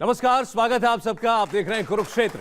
नमस्कार, स्वागत है आप सबका। आप देख रहे हैं कुरुक्षेत्र।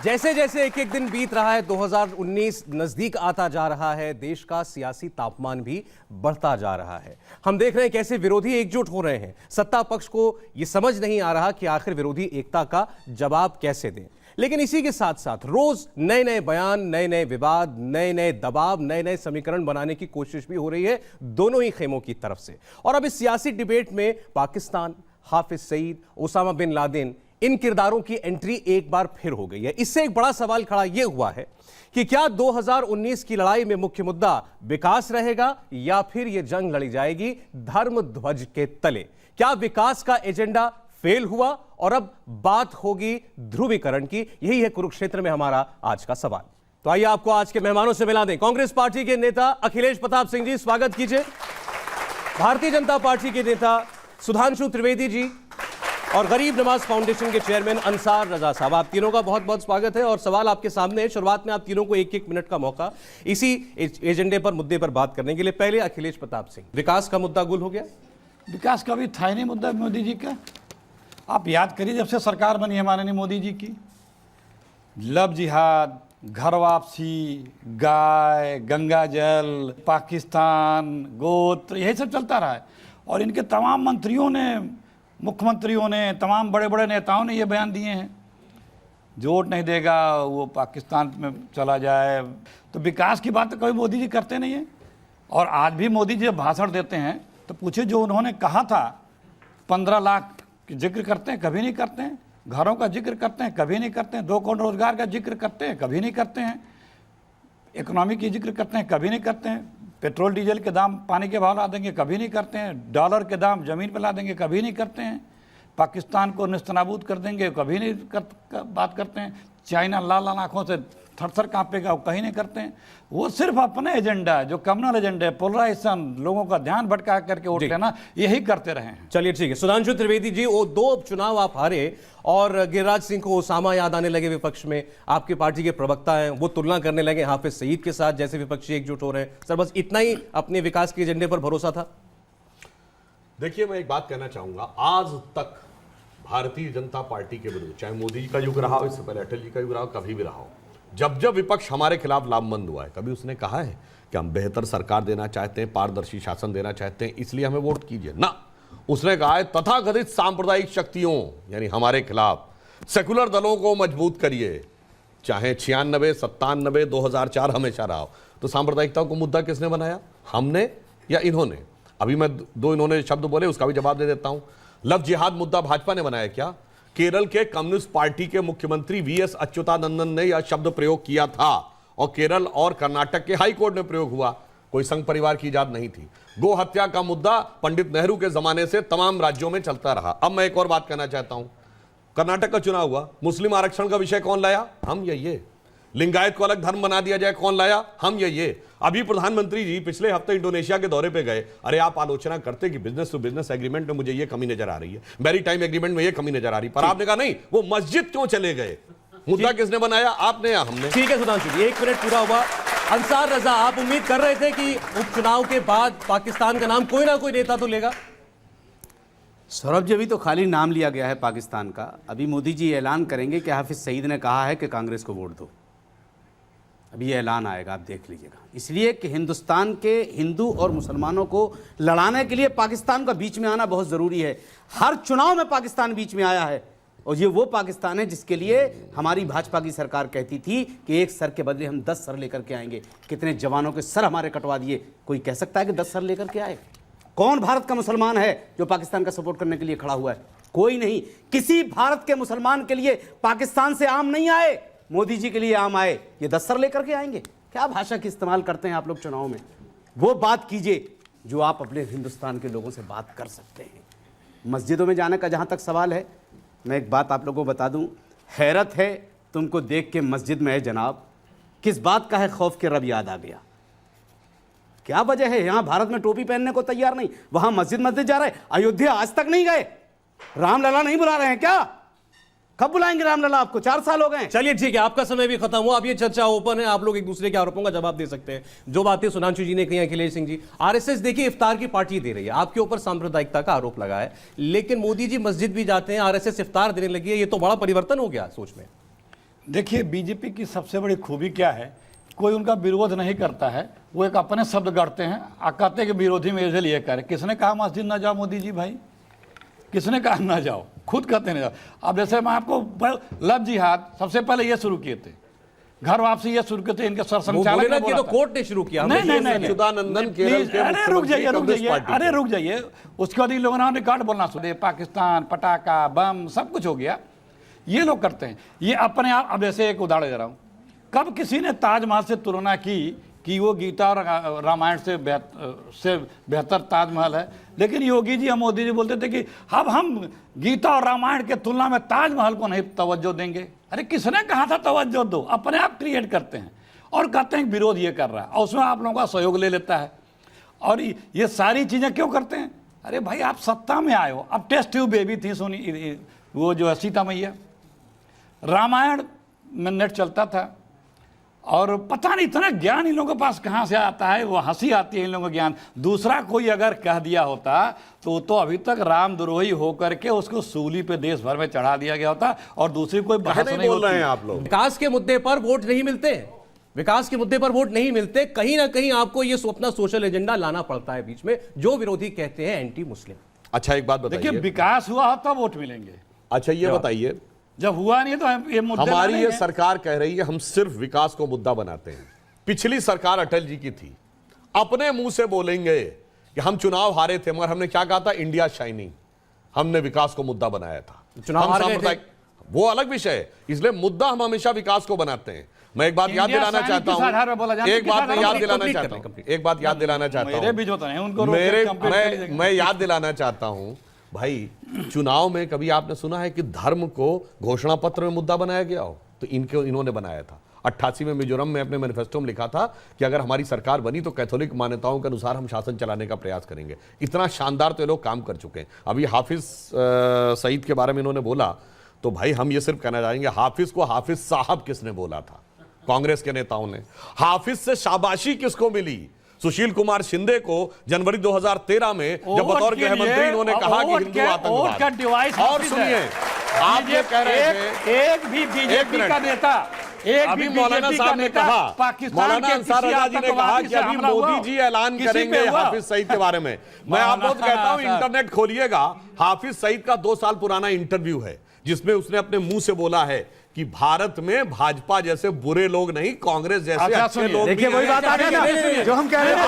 जैसे जैसे एक एक दिन बीत रहा है, 2019 नजदीक आता जा रहा है, देश का सियासी तापमान भी बढ़ता जा रहा है। हम देख रहे हैं कैसे विरोधी एकजुट हो रहे हैं। सत्ता पक्ष को यह समझ नहीं आ रहा कि आखिर विरोधी एकता का जवाब कैसे दें। लेकिन इसी के साथ साथ रोज नए नए बयान, नए नए विवाद, नए नए दबाव, नए नए समीकरण बनाने की कोशिश भी हो रही है दोनों ही खेमों की तरफ से। और अब इस सियासी डिबेट में Pakistan, Hafiz Saeed, Osama bin Laden, इन किरदारों की एंट्री एक बार फिर हो गई है। इससे एक बड़ा सवाल खड़ा यह हुआ है कि क्या 2019 की लड़ाई में मुख्य मुद्दा विकास रहेगा या फिर यह जंग लड़ी जाएगी धर्म ध्वज के तले। क्या विकास का एजेंडा फेल हुआ और अब बात होगी ध्रुवीकरण की। यही है कुरुक्षेत्र में हमारा आज का सवाल। तो आइए आपको आज के मेहमानों से मिला दें। कांग्रेस पार्टी के नेता अखिलेश प्रताप सिंह जी, स्वागत कीजिए। भारतीय जनता पार्टी के नेता सुधांशु त्रिवेदी जी और गरीब नवाज फाउंडेशन के चेयरमैन अंसार रजा साहब, आप तीनों का बहुत बहुत स्वागत है। और सवाल आपके सामने है। शुरुआत में आप तीनों को एक एक मिनट का मौका इसी एजेंडे पर, मुद्दे पर बात करने के लिए। पहले अखिलेश प्रताप सिंह, विकास का मुद्दा गुल हो गया? विकास का भी था ही नहीं मुद्दा मोदी जी का। आप याद करिए, जब से सरकार बनी है माननीय मोदी जी की, लव जिहाद, घर वापसी, गाय, गंगा जल, पाकिस्तान, गोत्र, यही सब चलता रहा है। और इनके तमाम मंत्रियों ने, मुख्यमंत्रियों ने, तमाम बड़े बड़े नेताओं ने ये बयान दिए हैं, जो वोट नहीं देगा वो पाकिस्तान में चला जाए। तो विकास की बात तो कभी मोदी जी करते नहीं हैं। और आज भी मोदी जी जब भाषण देते हैं तो पूछे, जो उन्होंने कहा था 15 लाख की जिक्र करते हैं, कभी नहीं करते हैं। घरों का जिक्र करते हैं, कभी नहीं करते हैं। 2 करोड़ रोजगार का जिक्र करते हैं, कभी नहीं करते हैं। इकोनॉमी की जिक्र करते हैं, कभी नहीं करते हैं। पेट्रोल डीजल के दाम पानी के भाव ला देंगे, कभी नहीं करते हैं। डॉलर के दाम ज़मीन पर ला देंगे, कभी नहीं करते हैं। पाकिस्तान को निस्तनाबूद कर देंगे, कभी नहीं बात करते हैं। चाइना लाल लाल आँखों से थरथर कांपेगा, वो कहीं नहीं करते हैं। वो सिर्फ अपने एजेंडा, जो कम्युनल एजेंडा है, पोलराइजेशन, लोगों का ध्यान भटका करके वोट लेना, यही करते रहे हैं। चलिए ठीक है। सुधांशु त्रिवेदी जी, वो 2 चुनाव आप हारे और गिरिराज सिंह को ओसामा याद आने लगे विपक्ष में। आपकी पार्टी के प्रवक्ता हैं, वो तुलना करने लगे हाफिज सईद के साथ, जैसे विपक्षी एकजुट हो रहे हैं। सर, बस इतना ही अपने विकास के एजेंडे पर भरोसा था? देखिए, मैं एक बात कहना चाहूंगा। आज तक भारतीय जनता पार्टी के विरुद्ध, चाहे मोदी जी का युग रहा हो, इससे पहले अटल जी का युग रहा हो, कभी भी रहा हो, जब जब विपक्ष हमारे खिलाफ लामबंद हुआ है, कभी उसने कहा है कि हम बेहतर सरकार देना चाहते हैं, पारदर्शी शासन देना चाहते हैं, इसलिए हमें वोट कीजिए? ना, उसने कहा है तथाकथित सांप्रदायिक शक्तियों यानी हमारे खिलाफ सेकुलर दलों को मजबूत करिए। चाहे 96, 97, 2004 हमेशा रहा हो। तो सांप्रदायिकता को मुद्दा किसने बनाया, हमने या इन्होंने? अभी मैं 2 इन्होंने शब्द बोले, उसका भी जवाब दे देता हूं। लव जिहाद मुद्दा भाजपा ने बनाया क्या? केरल के कम्युनिस्ट पार्टी के मुख्यमंत्री वीएस अच्युतानंदन ने यह शब्द प्रयोग किया था और केरल और कर्नाटक के हाई कोर्ट में प्रयोग हुआ। कोई संघ परिवार की इजाद नहीं थी। गो हत्या का मुद्दा पंडित नेहरू के जमाने से तमाम राज्यों में चलता रहा। अब मैं एक और बात कहना चाहता हूं। कर्नाटक का चुनाव हुआ, मुस्लिम आरक्षण का विषय कौन लाया? हम या ये। लिंगायत को अलग धर्म बना दिया जाए, कौन लाया? हम या ये। अभी प्रधानमंत्री जी पिछले हफ्ते इंडोनेशिया के दौरे पे गए। अरे आप आलोचना करते कि बिजनेस टू बिजनेस एग्रीमेंट में मुझे ये कमी नजर आ रही है, मैरीटाइम एग्रीमेंट में ये कमी नजर आ रही, पर आपने कहा नहीं, वो मस्जिद क्यों चले गए? मुद्दा किसने बनाया, आपने या हमने? ठीक है सुधांशु जी, 1 मिनट पूरा हुआ। अंसार रजा, आप उम्मीद कर रहे थे कि उपचुनाव के बाद पाकिस्तान का नाम कोई ना कोई नेता तो लेगा? सौरभ जी, अभी तो खाली नाम लिया गया है पाकिस्तान का। अभी मोदी जी ऐलान करेंगे कि हाफिज सईद ने कहा है कि कांग्रेस को वोट दो। अभी ये ऐलान आएगा, आप देख लीजिएगा। इसलिए कि हिंदुस्तान के हिंदू और मुसलमानों को लड़ाने के लिए पाकिस्तान का बीच में आना बहुत ज़रूरी है। हर चुनाव में पाकिस्तान बीच में आया है और ये वो पाकिस्तान है जिसके लिए हमारी भाजपा की सरकार कहती थी कि 1 सर के बदले हम 10 सर लेकर के आएंगे। कितने जवानों के सर हमारे कटवा दिए। कोई कह सकता है कि 10 सर लेकर के आए? कौन भारत का मुसलमान है जो पाकिस्तान का सपोर्ट करने के लिए खड़ा हुआ है? कोई नहीं। किसी भारत के मुसलमान के लिए पाकिस्तान से आम नहीं आए, मोदी जी के लिए आम आए। ये 10 सर लेकर के आएंगे? क्या भाषा की इस्तेमाल करते हैं आप लोग चुनाव में? वो बात कीजिए जो आप अपने हिंदुस्तान के लोगों से बात कर सकते हैं। मस्जिदों में जाने का जहाँ तक सवाल है, मैं एक बात आप लोगों को बता दूं। हैरत है तुमको देख के मस्जिद में है जनाब, किस बात का है खौफ के रब याद आ गया। क्या वजह है? यहां भारत में टोपी पहनने को तैयार नहीं, वहां मस्जिद जा रहे। अयोध्या आज तक नहीं गए, रामलला नहीं बुला रहे हैं क्या? कब बुलाएंगे रामलला आपको? 4 साल हो गए। चलिए ठीक है, आपका समय भी खत्म हुआ। अब ये चर्चा ओपन है, आप लोग एक दूसरे के आरोपों का जवाब दे सकते हैं। जो बातें सुधांशु जी ने कही, अखिलेश सिंह जी, आरएसएस देखिए इफ्तार की पार्टी दे रही है, आपके ऊपर सांप्रदायिकता का आरोप लगा है, लेकिन मोदी जी मस्जिद भी जाते हैं, आरएसएस इफ्तार देने लगी है। ये तो बड़ा परिवर्तन हो गया सोच में। देखिए, बीजेपी की सबसे बड़ी खूबी क्या है, कोई उनका विरोध नहीं करता है, वो एक अपने शब्द गढ़ते हैं, कहते हैं कि विरोधी में इसलिए करे। किसने कहा मस्जिद ना जाओ मोदी जी भाई? किसने कहा ना जाओ? खुद कहते नहीं जाओ। अब जैसे मैं आपको लव जिहाद सबसे पहले ये शुरू किए थे, घर वापसी ये शुरू किए थे, इनके सर संचालक ने बोला तो था। कोर्ट ने शुरू किया। नहीं, सच्चिदानंदन केरल के अरे रुक जाइए, मुख्यमंत्री रुक जाइए। उसके बाद इन लोगों ने रिकॉर्ड बोलना शुरू किया, पाकिस्तान, पटाखा, बम, सब कुछ हो गया। ये लोग करते हैं ये अपने आप। अब जैसे एक उदाहरण दे रहा हूँ, कब किसी ने ताजमहल से तुलना की कि वो गीता और रामायण से बेहतर ताजमहल है? लेकिन योगी जी और मोदी जी बोलते थे कि अब हम गीता और रामायण के तुलना में ताजमहल को नहीं तवज्जो देंगे। अरे किसने कहा था तवज्जो दो? अपने आप क्रिएट करते हैं और कहते हैं विरोध ये कर रहा है, और उसमें आप लोगों का सहयोग ले लेता है। और ये सारी चीज़ें क्यों करते हैं? अरे भाई, आप सत्ता में आए हो। अब टेस्ट ट्यूब बेबी थी सोनी, वो जो है सीता मैया, रामायण में नेट चलता था, और पता नहीं इतना ज्ञान इन लोगों के पास कहाँ से आता है। वो हंसी आती है इन लोगों को ज्ञान। दूसरा कोई अगर कह दिया होता तो अभी तक रामद्रोही होकर के उसको सूली पे देश भर में चढ़ा दिया गया होता, और दूसरी कोई बहस नहीं बोल रहे होती। हैं आप लोग? विकास के मुद्दे पर वोट नहीं मिलते, विकास के मुद्दे पर वोट नहीं मिलते। कहीं ना कहीं आपको ये अपना सोशल एजेंडा लाना पड़ता है बीच में, जो विरोधी कहते हैं एंटी मुस्लिम। अच्छा, एक बात देखिए, बताइए, विकास हुआ हो तब वोट मिलेंगे। अच्छा ये बताइए, जब हुआ नहीं तो ये मुद्दे हमारी लाने ये हैं। सरकार कह रही है हम सिर्फ विकास को मुद्दा बनाते हैं। पिछली सरकार अटल जी की थी, अपने मुंह से बोलेंगे कि हम चुनाव हारे थे, मगर हमने क्या कहा था? India shining. हमने विकास को मुद्दा बनाया था। चुनाव हम हार गए थे। सांप्रदायिक, वो अलग विषय है, इसलिए मुद्दा हम हमेशा विकास को बनाते हैं। मैं एक बात याद इंडिया दिलाना शाइनिंग चाहता किस आधार पे बोला हूं, जाता है? एक बात मैं किस याद आधार पे? दिलाना कंप्लीट चाहता करें, हूं, एक बात याद दिलाना चाहता मेरे भी जो तो नहीं, उनको रोक के मेरे कंप्लीट कर लीजिए। मैं याद दिलाना चाहता हूं भाई, चुनाव में कभी आपने सुना है कि धर्म को घोषणा पत्र में मुद्दा बनाया गया हो? तो इन्होंने बनाया था। 88 में मिजोरम में अपने मैनिफेस्टो में लिखा था कि अगर हमारी सरकार बनी तो कैथोलिक मान्यताओं के अनुसार हम शासन चलाने का प्रयास करेंगे। इतना शानदार तो ये लोग काम कर चुके हैं। अभी हाफिज सईद के बारे में इन्होंने बोला, तो भाई हम ये सिर्फ कहना चाहेंगे, हाफिज को हाफिज साहब किसने बोला था? कांग्रेस के नेताओं ने। हाफिज से शाबाशी किसको मिली? सुशील कुमार शिंदे को जनवरी 2013 में जब बतौर गृह मंत्री इन्होंने कहा कि हिंदू आतंकवाद। और सुनिए, आप ये कह रहे थे, एक भी बीजेपी का नेता, अभी मौलाना साहब ने कहा, मौलाना अंसार रजा जी ने कहा कि अभी मोदी जी ऐलान करेंगे हाफिज सईद के बारे में। मैं आपको कहता हूं, इंटरनेट खोलिएगा, हाफिज सईद का 2 साल पुराना इंटरव्यू है, जिसमें उसने अपने मुंह से बोला है कि भारत में भाजपा जैसे बुरे लोग नहीं, कांग्रेस जैसे अच्छे लोग। देखिए, वही बात आ गई ना जो हम कह रहे हैं।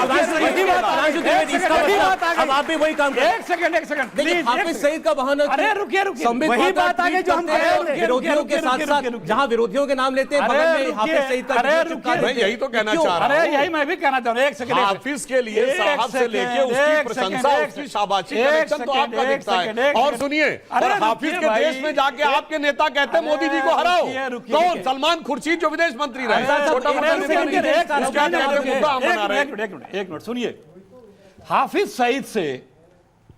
अब आप भी वही काम करें। एक सेकंड देखिए, हाफिज सईद का बहाना, अरे रुकिए, वही बात आ गई जो हम कह रहे थे। विरोधियों के साथ साथ जहां विरोधियों के नाम लेते हैं, बगल में हाफिज सईद का मैं यही तो कहना चाह रहा अरे हूं। यही मैं भी कहना चाह रहा हूं। एक सेकंड, हाफिज के लिए साहब से लेके उसकी प्रशंसा, उसकी शाबाशी, कनेक्शन तो आपका दिखता है। और सुनिए, और हाफिज के देश में जाके आपके नेता कहते हैं मोदी जी को हराओ। कौन? सलमान खुर्शीद जो विदेश मंत्री रहे, छोटा मोटा नेता नहीं। उसका कहते हैं मुद्दा हम बना रहे हैं। एक मिनट सुनिए। हाफिज सईद से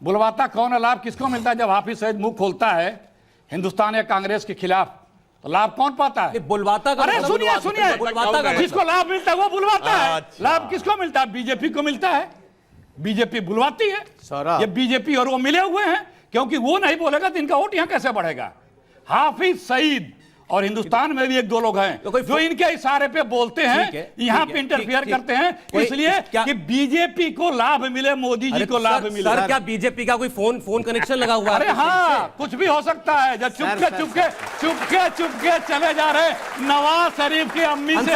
बुलवाता कौन है? लाभ किसको मिलता है जब हाफिज सईद मुंह खोलता है हिंदुस्तान या कांग्रेस के खिलाफ? तो लाभ कौन पाता है? बुलवाता का, अरे सुनिए, बुलवाता का जिसको लाभ मिलता है वो बुलवाता है। अच्छा। लाभ किसको मिलता है? बीजेपी को मिलता है। बीजेपी बुलवाती है। ये बीजेपी और वो मिले हुए हैं, क्योंकि वो नहीं बोलेगा तो इनका वोट यहां कैसे बढ़ेगा? हाफिज सईद और हिंदुस्तान में भी 1-2 लोग हैं जो इनके इशारे पे बोलते हैं, यहाँ पे इंटरफियर करते हैं, इसलिए कि बीजेपी को लाभ मिले, मोदी जी को लाभ मिले। सर, क्या बीजेपी का कोई फोन कनेक्शन लगा हुआ है? अरे हाँ, कुछ भी हो सकता है। जब चुपके चले जा रहे नवाज शरीफ की अम्मी से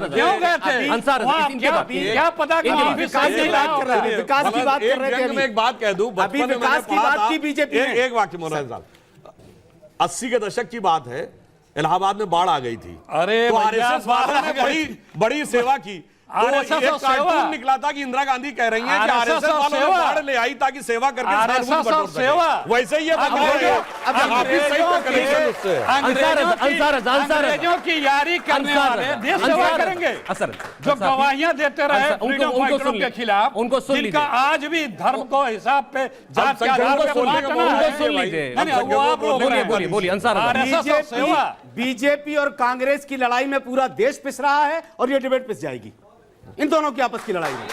क्यों गए थे? क्या पता विकास की बात कर रहे थे। मैं एक बात कह दूं, अभी विकास की बात की बीजेपी ने। एक वाक्य मौलाना साहब, 80 के दशक की बात है, इलाहाबाद में बाढ़ आ गई थी। अरे तो आरएसएस वालों ने बड़ी सेवा की। तो RSS ये और सेवा। कार्टून निकला था कि इंदिरा गांधी कह रही हैं कि RSS आरएसएस और वालों ने सेवा। बाढ़ ले आई ताकि सेवा करके RSS सार्वजनिक बटोर और सके। सेवा। वैसे ही ये बन रहे हैं। काफी सही का कनेक्शन उससे है। अंग्रेजों की यारी करने वाले देश सेवा करेंगे, जो गवाहियां देते रहे फ्रीडम फाइटरों के खिलाफ, उनको सुन जिनका लीजिए। आज भी धर्म को हिसाब पे जात के आधार पे बोलने का बांटना मौका है। है। सुन लीजिए। नहीं, नहीं, वो आप लोग बोलिए बोलिए बोलिए अंसार अहमद। RSS और सेवा। बीजेपी और कांग्रेस की लड़ाई में पूरा देश पिस रहा है और ये डिबेट पिस जाएगी। इन दोनों की आपस की लड़ाई में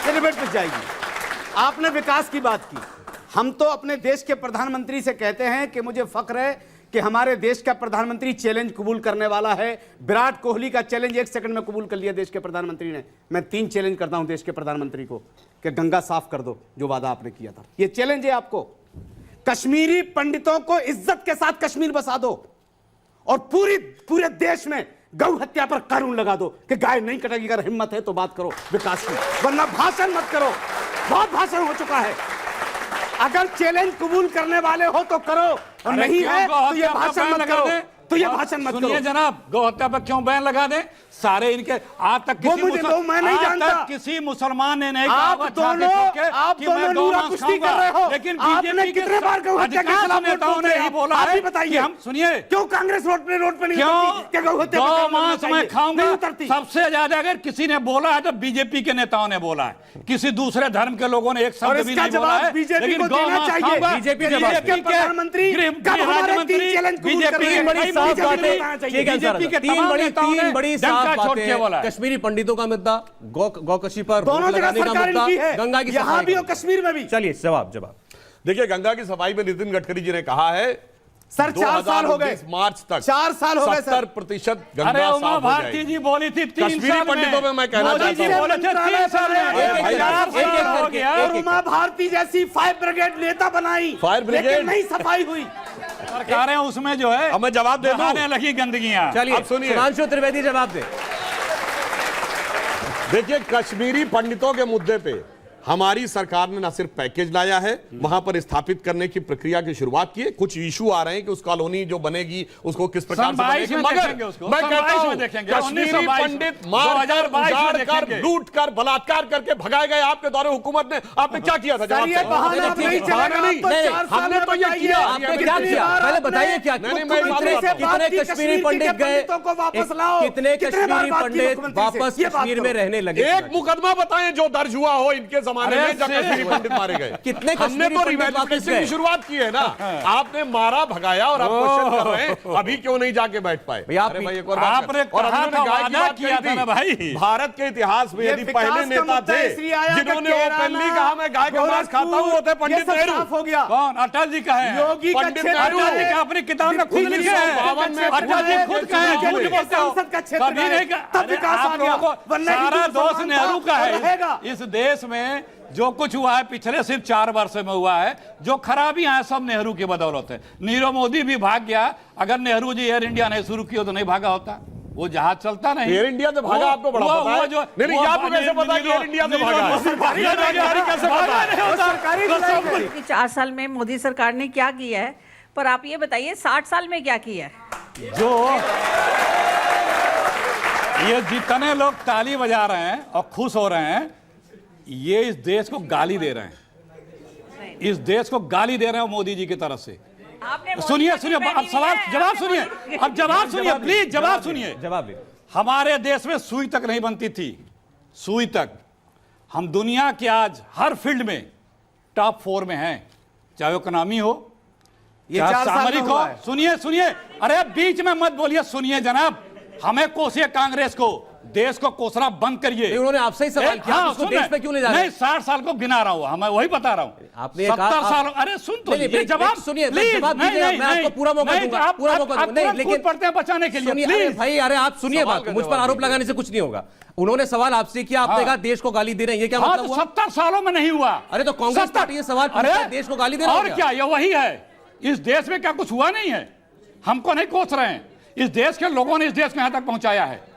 ये डिबेट पिस जाएगी। आपने विकास की बात की। हम तो अपने देश के प्रधानमंत्री से कहते हैं कि मुझे फख्र है कि हमारे देश का प्रधानमंत्री चैलेंज कबूल करने वाला है। विराट कोहली का चैलेंज 1 सेकंड में कबूल कर लिया देश के प्रधानमंत्री ने। मैं 3 चैलेंज करता हूं देश के प्रधानमंत्री को कि गंगा साफ कर दो, जो वादा आपने किया था। यह चैलेंज है आपको। कश्मीरी पंडितों को इज्जत के साथ कश्मीर बसा दो और पूरे देश में गौ हत्या पर कानून लगा दो कि गाय नहीं कटेगी। अगर हिम्मत है तो बात करो विकास की, वरना भाषण मत करो। बहुत भाषण हो चुका है। अगर चैलेंज कबूल करने वाले हो तो करो, और अरे नहीं क्यों है गौ तो ये हत्या पर भाषण बैन मत लगा करो। दें? तो ये भाषण मत सुनिए करो। जनाब, गौ हत्या पर क्यों बैन लगा दें? सारे इनके आज तक वो किसी मुझे मैं नहीं जानता। किसी मुसलमान ने नहीं आप कहा दोनों नूरा कुश्ती कर रहे हो। लेकिन आपने बीजेपी कितने बार गौ हत्या के खिलाफ नेताओं ने यही बोला आप है ही बताइए। कि हम सुनिए क्यों कांग्रेस रोड पे नहीं क्यों उतरती कि गौ हत्या पे गौ कानून मांस चाहिए? मैं खाऊंगा नहीं उतरती। सबसे ज्यादा अगर किसी ने बोला है तो बीजेपी के नेताओं ने बोला है। किसी दूसरे धर्म के लोगों ने एक और शब्द भी इसका नहीं बोला जवाब है। बीजेपी लेकिन को गौ देना मांस चाहिए। खाऊंगा। बीजेपी जवाब बीजेपी के प्रधानमंत्री गृह कब हमारे राज्यमंत्री 3 चैलेंज कबूल कर रहे हैं? तीन बड़ी साफ बीजेपी को बातें बताना चाहिए। ठीक है अंसार बीजेपी के अहमद। तीन तमाम नेताओं ने बड़ी डंका साफ छोड़ के बोला बातें। है। कश्मीरी पंडितों का मुद्दा, गौकशी पर रोक दोनों जगह लगाने का सरकार मुद्दा, इनकी है, गंगा की यहां सफाई भी का और कश्मीर में भी। चलिए जवाब देखिए, गंगा की सफाई में नितिन गडकरी जी ने कहा है सर 4 साल हो गए, 2019 मार्च तक 4 साल हो गए सर। 70% गंगा अरे साफ उमा हो भारती जाएगी। जी बोली थी 3 कश्मीरी साल पंडितों में मैं कहना मोदी जी चाहता हूं। बोले थे 3 साल में। एक- एक- 4 एक- साल एक- हो एक- गया। और उमा भारती जैसी फायर ब्रिगेड नेता बनाई, फायर ब्रिगेड? लेकिन नहीं सफाई हुई। सरकारें उसमें जो है अब मैं जवाब दे दूं? बहाने लगी गंदगियां। चलिए अब सुनिए। सुधांशु त्रिवेदी जवाब दे। देखिए, कश्मीरी पंडितों के मुद्दे पे हमारी सरकार ने न सिर्फ पैकेज लाया है, वहां पर स्थापित करने की प्रक्रिया की शुरुआत की है। कुछ इशू आ रहे हैं कि उस कॉलोनी जो बनेगी उसको किस प्रकार से 22 बनेगी, में मगर देखेंगे उसको। मैं कहता 22 में हूं देखेंगे, कश्मीरी 1922 पंडित में, मार कर, 2022 में उजाड़ कर, देखेंगे। लूट कर, बलात्कार करके भगाए गए आपके दौरे हुकूमत ने। आपने क्या किया था? जवाब सर, ये दे। बहाना अब नहीं चलेगा। बहाना नहीं, आप तो 4 साल हमने में तो ये बताइए। किया। आपने क्या किया? पहले बताइए क्या किया? नहीं, मैं मुख्यमंत्री से कितने बात की, कश्मीरी कश्मीर पंडित के गए? पंडितों को वापस लाओ। कितने कितने बार कश्मीरी बात की पंडित मुख्यमंत्री से? वापस ये बात कश्मीर में करो। रहने लगे? एक मुकदमा बताएं जो दर्ज हुआ हो इनके जमाने अरे में जब कश्मीरी पंडित मारे गए। कितने हमने कश्मीरी तो पंडित वापस रिवैल्यूएशन गए? की शुरुआत की है ना। आपने मारा भगाया और आप क्वेश्चन कर रहे हैं अभी क्यों नहीं जाके बैठ पाए? भैया, आप अरे भाई, एक और बात आपने कर। और कहा हमने था, गाय की वादा बात किया कही था ना भाई। थी। भारत के इतिहास में ये यदि विकास पहले का नेता मुद्दा थे इसलिए आया कि जिन्होंने केराना, ओपनली कहा मैं गाय का मांस खाता हूं, वो थे पंडित ये सब नेहरू। साफ हो गया। कौन? अटल जी का है। योगी का पंडित क्षेत्र नेहरू। अटल जी का अपनी किताब में खुद लिखे हैं। 1952 में अटल जी खुद कहे हैं, झूठ बोलते हो। संसद का क्षेत्र कभी नहीं कहा। तब अरे विकास आ आप गया। लोगों को वरना सारा हिंदू दोष मुसलमान नेहरू का था, रहेगा। है। इस देश में जो कुछ हुआ है पिछले सिर्फ 4 वर्ष में हुआ है, जो खराबियां हैं सब नेहरू की बदौलत है। नीरव मोदी भी भाग गया। अगर नेहरू जी एयर इंडिया नहीं शुरू किया तो नहीं भागा होता। वो जहाज चलता नहीं। एयर इंडिया से भागा आपको बड़ा पता है? नहीं, ये आपको कैसे पता है कि एयर इंडिया से भागा है? सरकारी ये जानकारी कैसे पता है? सरकारी फ्लाइट कि 4 साल में मोदी सरकार ने क्या किया है, पर आप ये बताइए 60 साल में क्या किया है? जो ये जितने लोग ताली बजा रहे हैं और खुश हो रहे हैं, ये इस देश को गाली दे रहे हैं। इस देश को गाली दे रहे हैं मोदी जी की तरफ से। आपने मोदी सुनिए की सुनिए, पहनी अब सवाल हुई है, जवाब आपने सुनिए, मोदी- अब जवाब सुनिए, प्लीज जवाब सुनिए। जवाब दे। हमारे देश में सुई तक नहीं बनती थी, सुई तक। हम दुनिया के आज हर फील्ड में टॉप 4 में हैं, चाहे इकोनॉमी हो, ये चाहे 4 साल में सामरिक हो। हुआ है। सुनिए सुनिए, अरे बीच में मत बोलिए, सुनिए जनाब। हमें कोसिए कांग्रेस को, देश को कोसना बंद करिए। नहीं, उन्होंने आपसे ही सवाल किया, आप इसको सुन देश रहे- पे क्यों नहीं जा रहे? नहीं, 60 साल को गिना रहा हूं, मैं वही बता रहा हूं। आपने कहा- 70 साल। आप- अरे सुन तो नहीं, लीजिए, नहीं, जवाब सुनिए, प्लीज। जवाब दीजिए, मैं आपको पूरा मौका दूंगा, आप पूरा मौका दूंगा। नहीं, नहीं, लेकिन पढ़ते हैं बचाने के लिए, सुनिए, अरे प्लीज। भाई, अरे आप सुनिए सवाल बात, का मुझ पर जवाब आरोप दीजिए। लगाने से कुछ नहीं होगा। उन्होंने सवाल आपसे किया, आपने हाँ। कहा देश को गाली दे रहे हैं, ये क्या हाँ, मतलब तो हुआ? 70 सालों में नहीं हुआ। अरे तो कांग्रेस 70 पार्टी ये सवाल पूछता है, देश को गाली दे रहा और है क्या, ये वही है। इस देश में क्या कुछ हुआ नहीं है? हमको नहीं कोस रहे हैं, इस देश के लोगों ने इस देश को यहां तक पहुंचाया है।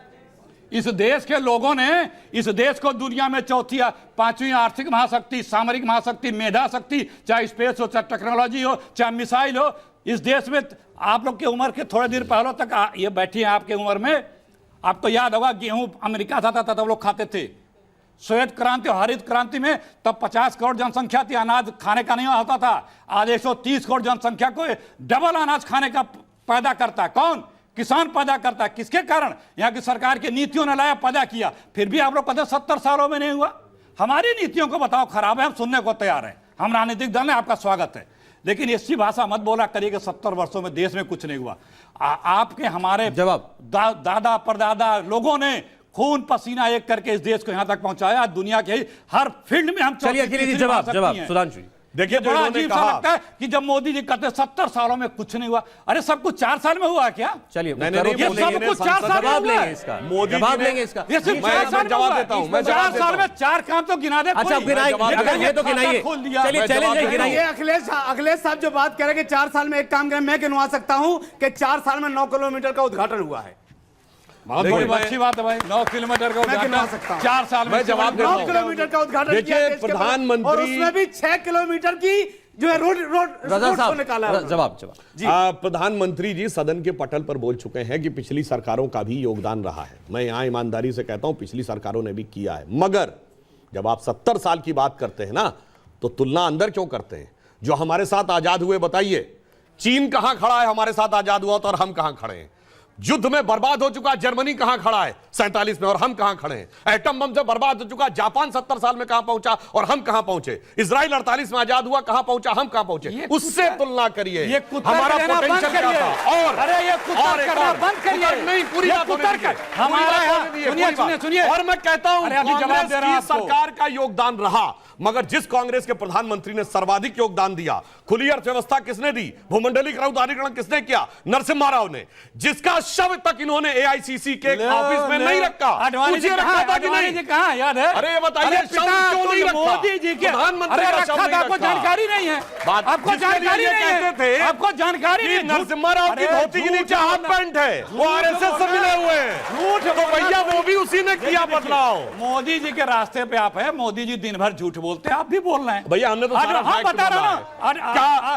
इस देश के लोगों ने इस देश को दुनिया में 4थी 5वीं आर्थिक महाशक्ति, सामरिक महाशक्ति, मेधा शक्ति, चाहे स्पेस हो, चाहे टेक्नोलॉजी हो, चाहे मिसाइल हो, इस देश में आप लोग की उम्र के थोड़े देर पहले तक ये बैठी हैं आपके उम्र में, आपको याद होगा गेहूं अमेरिका से आता था तब लोग खाते थे। श्वेत क्रांति और हरित क्रांति में तब 50 करोड़ जनसंख्या थी, अनाज खाने का नहीं होता था। आज 130 करोड़ जनसंख्या को डबल अनाज खाने का पैदा करता है कौन? किसान पैदा करता है। किसके कारण? यहाँ की सरकार की नीतियों ने लाया, पैदा किया। फिर भी आप लोग कहते 70 सालों में नहीं हुआ। हमारी नीतियों को बताओ खराब है, हम सुनने को तैयार हैं। हम राजनीतिक दल है, आपका स्वागत है, लेकिन ऐसी भाषा मत बोला करिए कि 70 वर्षों में देश में कुछ नहीं हुआ। आपके हमारे जवाब। दादा परदादा लोगों ने खून पसीना एक करके इस देश को यहां तक पहुंचाया। दुनिया के हर फील्ड में हम चलिए अखिलेश जी जवाब सुधांशु जी। देखिए बड़ा अजीब सा लगता है कि जब मोदी जी कहते 70 सालों में कुछ नहीं हुआ। अरे सब कुछ 4 साल में हुआ क्या? चलिए नहीं, ये सब कुछ 4 साल में जवाब हुआ लेंगे है। इसका, मोदी जवाब जी ने- लेंगे इसका। ये सिर्फ 4 साल में जवाब हुआ। देता हूं, मैं 4 जवाब देता साल में हूं। 4 काम तो गिना दे। अच्छा कोई। गिनाइए, अगर है तो खाता गिनाइए। खोल दिया। चलिए मैं चलिए जवाब नहीं देता हूं। गिनाइए। अखिलेश साहब जो बात कह रहे हैं कि 4 साल में एक काम करें, मैं गिनवा सकता हूं कि 4 साल में 9 किलोमीटर का उद्घाटन हुआ है। बहुत बड़ी अच्छी बात है भाई। 9 किलोमीटर का मैं गिनवा उद्घाटन सकता हूं। 4 साल में मैं जवाब देता 9 हूं। किलोमीटर का उद्घाटन देखिए, किया देश के बाद। प्रधानमंत्री- और उसमें भी 6 किलोमीटर की जो है रोड रजा शो निकाला है साहब उन्होंने। जवाब। प्रधानमंत्री जी सदन के पटल पर बोल चुके हैं कि पिछली सरकारों का भी योगदान रहा है। मैं यहां ईमानदारी से कहता हूं पिछली सरकारों ने भी किया है, मगर जब आप 70 साल की बात करते हैं ना, तो तुलना अंदर क्यों करते हैं? जो हमारे साथ आजाद हुए, बताइए चीन कहां खड़ा है हमारे साथ आजाद हुआ तो, और हम कहां खड़े हैं? युद्ध में बर्बाद हो चुका जर्मनी कहां खड़ा है 47 में, और हम कहां खड़े हैं? एटम बम से बर्बाद हो चुका जापान 70 साल में कहां पहुंचा और हम कहां पहुंचे? इजराइल 48 में आजाद हुआ, कहां पहुंचा, हम कहां पहुंचे? उससे तुलना करिए। ये कुतर हमारा करना बंद पोटेंशियल क्या करिए। था? और अरे ये कुतर और एक करना और। बंद करिए। कुतर नहीं, पूरी ये बात होने कुतर दीजिए। कर- पूरी हमारा बात यहाँ- होने दीजिए, सुनिए, पूरी बात। सुनिए, सुनिए। और मैं कहता हूं अरे अभी जवाब कांग्रेस दे रहा हूं की आपको। सरकार का योगदान रहा, मगर जिस कांग्रेस के प्रधानमंत्री ने सर्वाधिक योगदान दिया, खुली अर्थव्यवस्था किसने दी, भूमंडलीकरण उदारीकरण किसने किया? नरसिम्हा राव ने, जिसका शव तक इन्होंने एआईसीसी के ऑफिस में नहीं रखा। आडवाणी जी मुझे कहाँ रखा था कि आडवाणी नहीं? जी कहाँ याद है? अरे ये बताइए, अरे शव पिता क्यों नहीं रखा? मोदी जी के प्रधानमंत्री अरे का रखा शव था, नहीं आपको रखा। जानकारी नहीं है। बात- आपको जिसके लिए जानकारी ये नहीं कहते है। थे आपको जानकारी कि नहीं। नरसिम्हा राव की अरे धोती के झूठ नीचे हाफ बोलना। पैंट है, वो आरएसएस से मिले हुए हैं। झूठ तो बोलना भैया वो भी उसी ने देखिए, किया देखिए, बदलाव। मोदी जी के रास्ते पे आप है। मोदी जी दिन भर झूठ बोलते हैं, आप भी बोल रहे हैं। भैया हमने तो सारा हाँ फैक्ट बता रहा बोला हूं। है।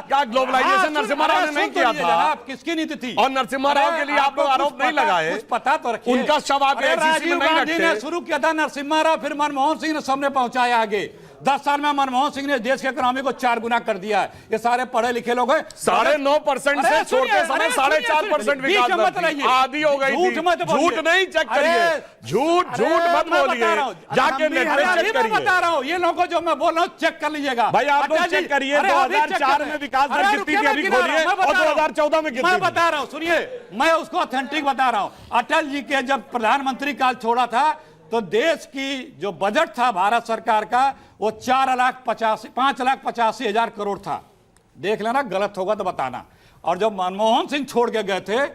क्या ग्लोबलाइजेशन नरसिम्हा राव ने नहीं किया था? किसकी नीति थी? और नरसिम्हा राव के लिए आप लोग आरोप नहीं लगाए? कुछ पता तो रखिए। उनका शव आप अरे AICC में राजीव नहीं गांधी ने रखते। शुरू किया था नरसिम्हा राव, फिर मनमोहन सिंह ने सबने पहुंचाया आगे। 10 साल में मनमोहन सिंह ने देश के इकोनॉमी को 4 गुना कर दिया है। ये सारे पढ़े लिखे लोग हैं। 9.5% से छोड़ते समय 4.5% विकास दर थी। आधी हो गई थी। झूठ नहीं, चेक करिए। झूठ मत बोलिए, जाके नेट पे चेक मैं बता करिए। रहा हूं, ये लोगों को जो मैं बोल रहा हूं चेक कर लीजिएगा। भाई आप लोग अटल जी, चेक करिए, अरे अभी चेक 2004 कर में रहे। विकास दर अरे कितनी रुकिए, थी मैं अभी गिना रहा खोलिए, हूं, मैं और बता रहा हूं। 2014 में कितनी मैं थी? बता रहा हूं, सुनिए, मैं उसको ऑथेंटिक बता रहा हूं। अटल जी के जब प्रधानमंत्री काल छोड़ा था तो देश की जो बजट था भारत सरकार का वो 5,85,000 करोड़ था। देख लेना, गलत होगा तो बताना। और जब मनमोहन सिंह छोड़ के गए थे